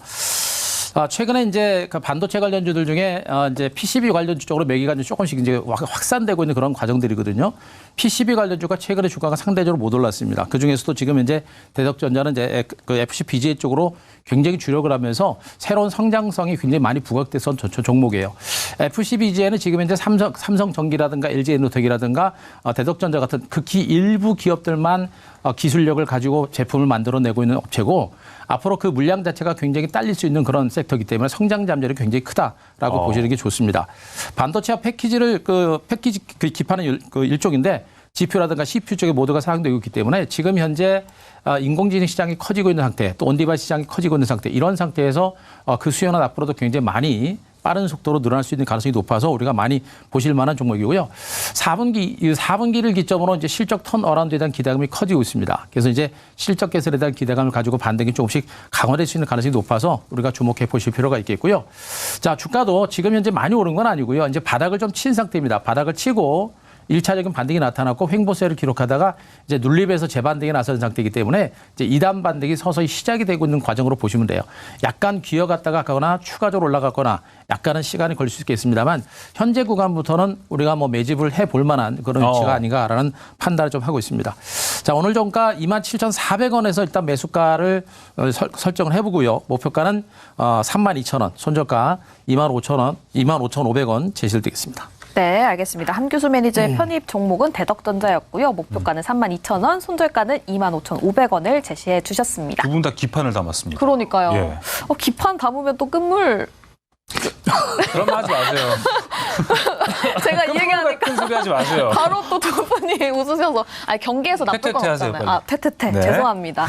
[SPEAKER 3] 최근에 이제 그 반도체 관련주들 중에 이제 PCB 관련주 쪽으로 매기가 조금씩 이제 확산되고 있는 그런 과정들이거든요. PCB 관련주가 최근에 주가가 상대적으로 못 올랐습니다. 그 중에서도 지금 이제 대덕전자는 이제 그 FC BGA 쪽으로 굉장히 주력을 하면서 새로운 성장성이 굉장히 많이 부각돼서 종목이에요. FC BGA는 지금 이제 삼성전기라든가 LG에너텍이라든가 대덕전자 같은 극히 일부 기업들만 기술력을 가지고 제품을 만들어내고 있는 업체고 앞으로 그 물량 자체가 굉장히 딸릴 수 있는 그런 섹터이기 때문에 성장 잠재력이 굉장히 크다라고 보시는 게 좋습니다. 반도체와 패키지를 패키지 기판은 일종인데 GPU라든가 CPU 쪽에 모두가 사용되고 있기 때문에 지금 현재 인공지능 시장이 커지고 있는 상태, 또 온디바이스 시장이 커지고 있는 상태, 이런 상태에서 그 수요는 앞으로도 굉장히 많이 빠른 속도로 늘어날 수 있는 가능성이 높아서 우리가 많이 보실 만한 종목이고요. 4분기를 기점으로 이제 실적 턴어라운드에 대한 기대감이 커지고 있습니다. 그래서 이제 실적 개선에 대한 기대감을 가지고 반등이 조금씩 강화될 수 있는 가능성이 높아서 우리가 주목해 보실 필요가 있겠고요. 자, 주가도 지금 현재 많이 오른 건 아니고요. 이제 바닥을 좀 친 상태입니다. 바닥을 치고 1차적인 반등이 나타났고 횡보세를 기록하다가 이제 눌림에서 재반등이 나선 상태이기 때문에 이제 2단 반등이 서서히 시작이 되고 있는 과정으로 보시면 돼요. 약간 기어갔다가 가거나 추가적으로 올라갔거나 약간은 시간이 걸릴 수 있겠습니다만 현재 구간부터는 우리가 뭐 매집을 해볼 만한 그런 위치가 아닌가라는 판단을 좀 하고 있습니다. 자, 오늘 종가 27,400원에서 일단 매수가를 설정을 해보고요. 목표가는 32,000원, 손절가 25,000원, 25,500원 제시를 드리겠습니다.
[SPEAKER 2] 네, 알겠습니다. 한규수 매니저의 편입 종목은 대덕전자였고요. 목표가는 32,000원, 손절가는 25,500원을 제시해 주셨습니다.
[SPEAKER 1] 두 분 다 기판을 담았습니다.
[SPEAKER 2] 그러니까요.
[SPEAKER 1] 예.
[SPEAKER 2] 기판 담으면 또 끝물.
[SPEAKER 1] 그런 말 하지 마세요.
[SPEAKER 2] 제가 이 얘기하니까
[SPEAKER 1] 큰 소리 하지 마세요.
[SPEAKER 2] 바로 또 두 분이 웃으셔서 경계에서 나쁠 건
[SPEAKER 1] 퇴퇴퇴 하세요,
[SPEAKER 2] 없잖아요.
[SPEAKER 1] 빨리.
[SPEAKER 2] 퇴퇴퇴.
[SPEAKER 1] 네.
[SPEAKER 2] 죄송합니다.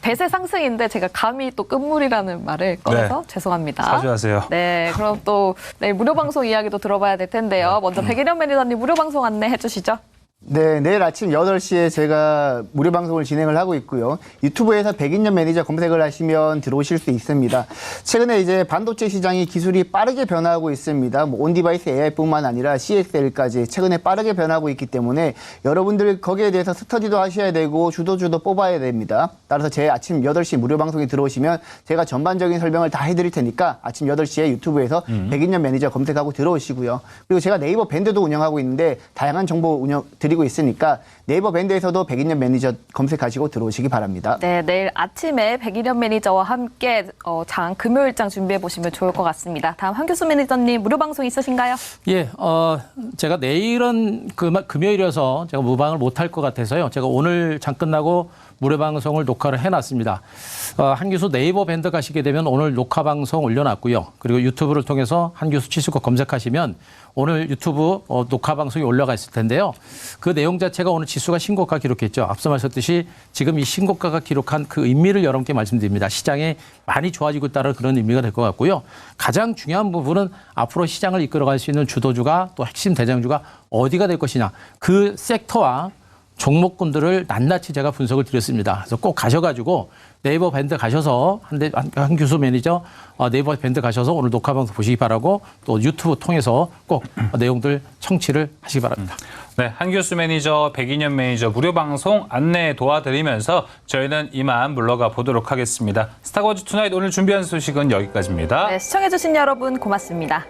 [SPEAKER 2] 대세 상승인데 제가 감히 또 끝물이라는 말을 꺼내서 죄송합니다.
[SPEAKER 1] 사죄하세요.
[SPEAKER 2] 네, 그럼 또 내일 무료 방송 이야기도 들어봐야 될 텐데요. 먼저 백일현 매니저님 무료 방송 안내해 주시죠.
[SPEAKER 4] 네, 내일 아침 8시에 제가 무료 방송을 진행을 하고 있고요. 유튜브에서 백인년 매니저 검색을 하시면 들어오실 수 있습니다. 최근에 이제 반도체 시장이 기술이 빠르게 변화하고 있습니다. 뭐 온디바이스 AI뿐만 아니라 CXL까지 최근에 빠르게 변하고 있기 때문에 여러분들 거기에 대해서 스터디도 하셔야 되고 주도주도 뽑아야 됩니다. 따라서 제 아침 8시 무료 방송에 들어오시면 제가 전반적인 설명을 다 해드릴 테니까 아침 8시에 유튜브에서 백인년 매니저 검색하고 들어오시고요. 그리고 제가 네이버 밴드도 운영하고 있는데 다양한 정보 드리고 있으니까 네이버 밴드에서도 백인년 매니저 검색하시고 들어오시기 바랍니다.
[SPEAKER 2] 네, 내일 아침에 백일현 매니저와 함께 금요일장 준비해 보시면 좋을 것 같습니다. 다음 한규수 매니저님 무료 방송 있으신가요?
[SPEAKER 3] 예, 제가 내일은 금요일이어서 제가 무방을 못할 것 같아서요. 제가 오늘 장 끝나고 무료 방송을 녹화를 해놨습니다. 한규수 네이버 밴드 가시게 되면 오늘 녹화 방송 올려놨고요. 그리고 유튜브를 통해서 한규수 치수고 검색하시면 오늘 유튜브 녹화 방송이 올라가 있을 텐데요. 그 내용 자체가 오늘 지수가 신고가 기록했죠. 앞서 말씀드렸듯이 지금 이 신고가가 기록한 그 의미를 여러분께 말씀드립니다. 시장이 많이 좋아지고 있다는 그런 의미가 될 것 같고요. 가장 중요한 부분은 앞으로 시장을 이끌어갈 수 있는 주도주가 또 핵심 대장주가 어디가 될 것이냐. 그 섹터와 종목군들을 낱낱이 제가 분석을 드렸습니다. 그래서 꼭 가셔가지고 네이버 밴드 가셔서 한규수 매니저 네이버 밴드 가셔서 오늘 녹화 방송 보시기 바라고 또 유튜브 통해서 꼭 내용들 청취를 하시기 바랍니다.
[SPEAKER 1] 네, 한규수 매니저, 백인현 매니저 무료 방송 안내 도와드리면서 저희는 이만 물러가 보도록 하겠습니다. 스타워즈 투나잇 오늘 준비한 소식은 여기까지입니다.
[SPEAKER 2] 네, 시청해주신 여러분 고맙습니다.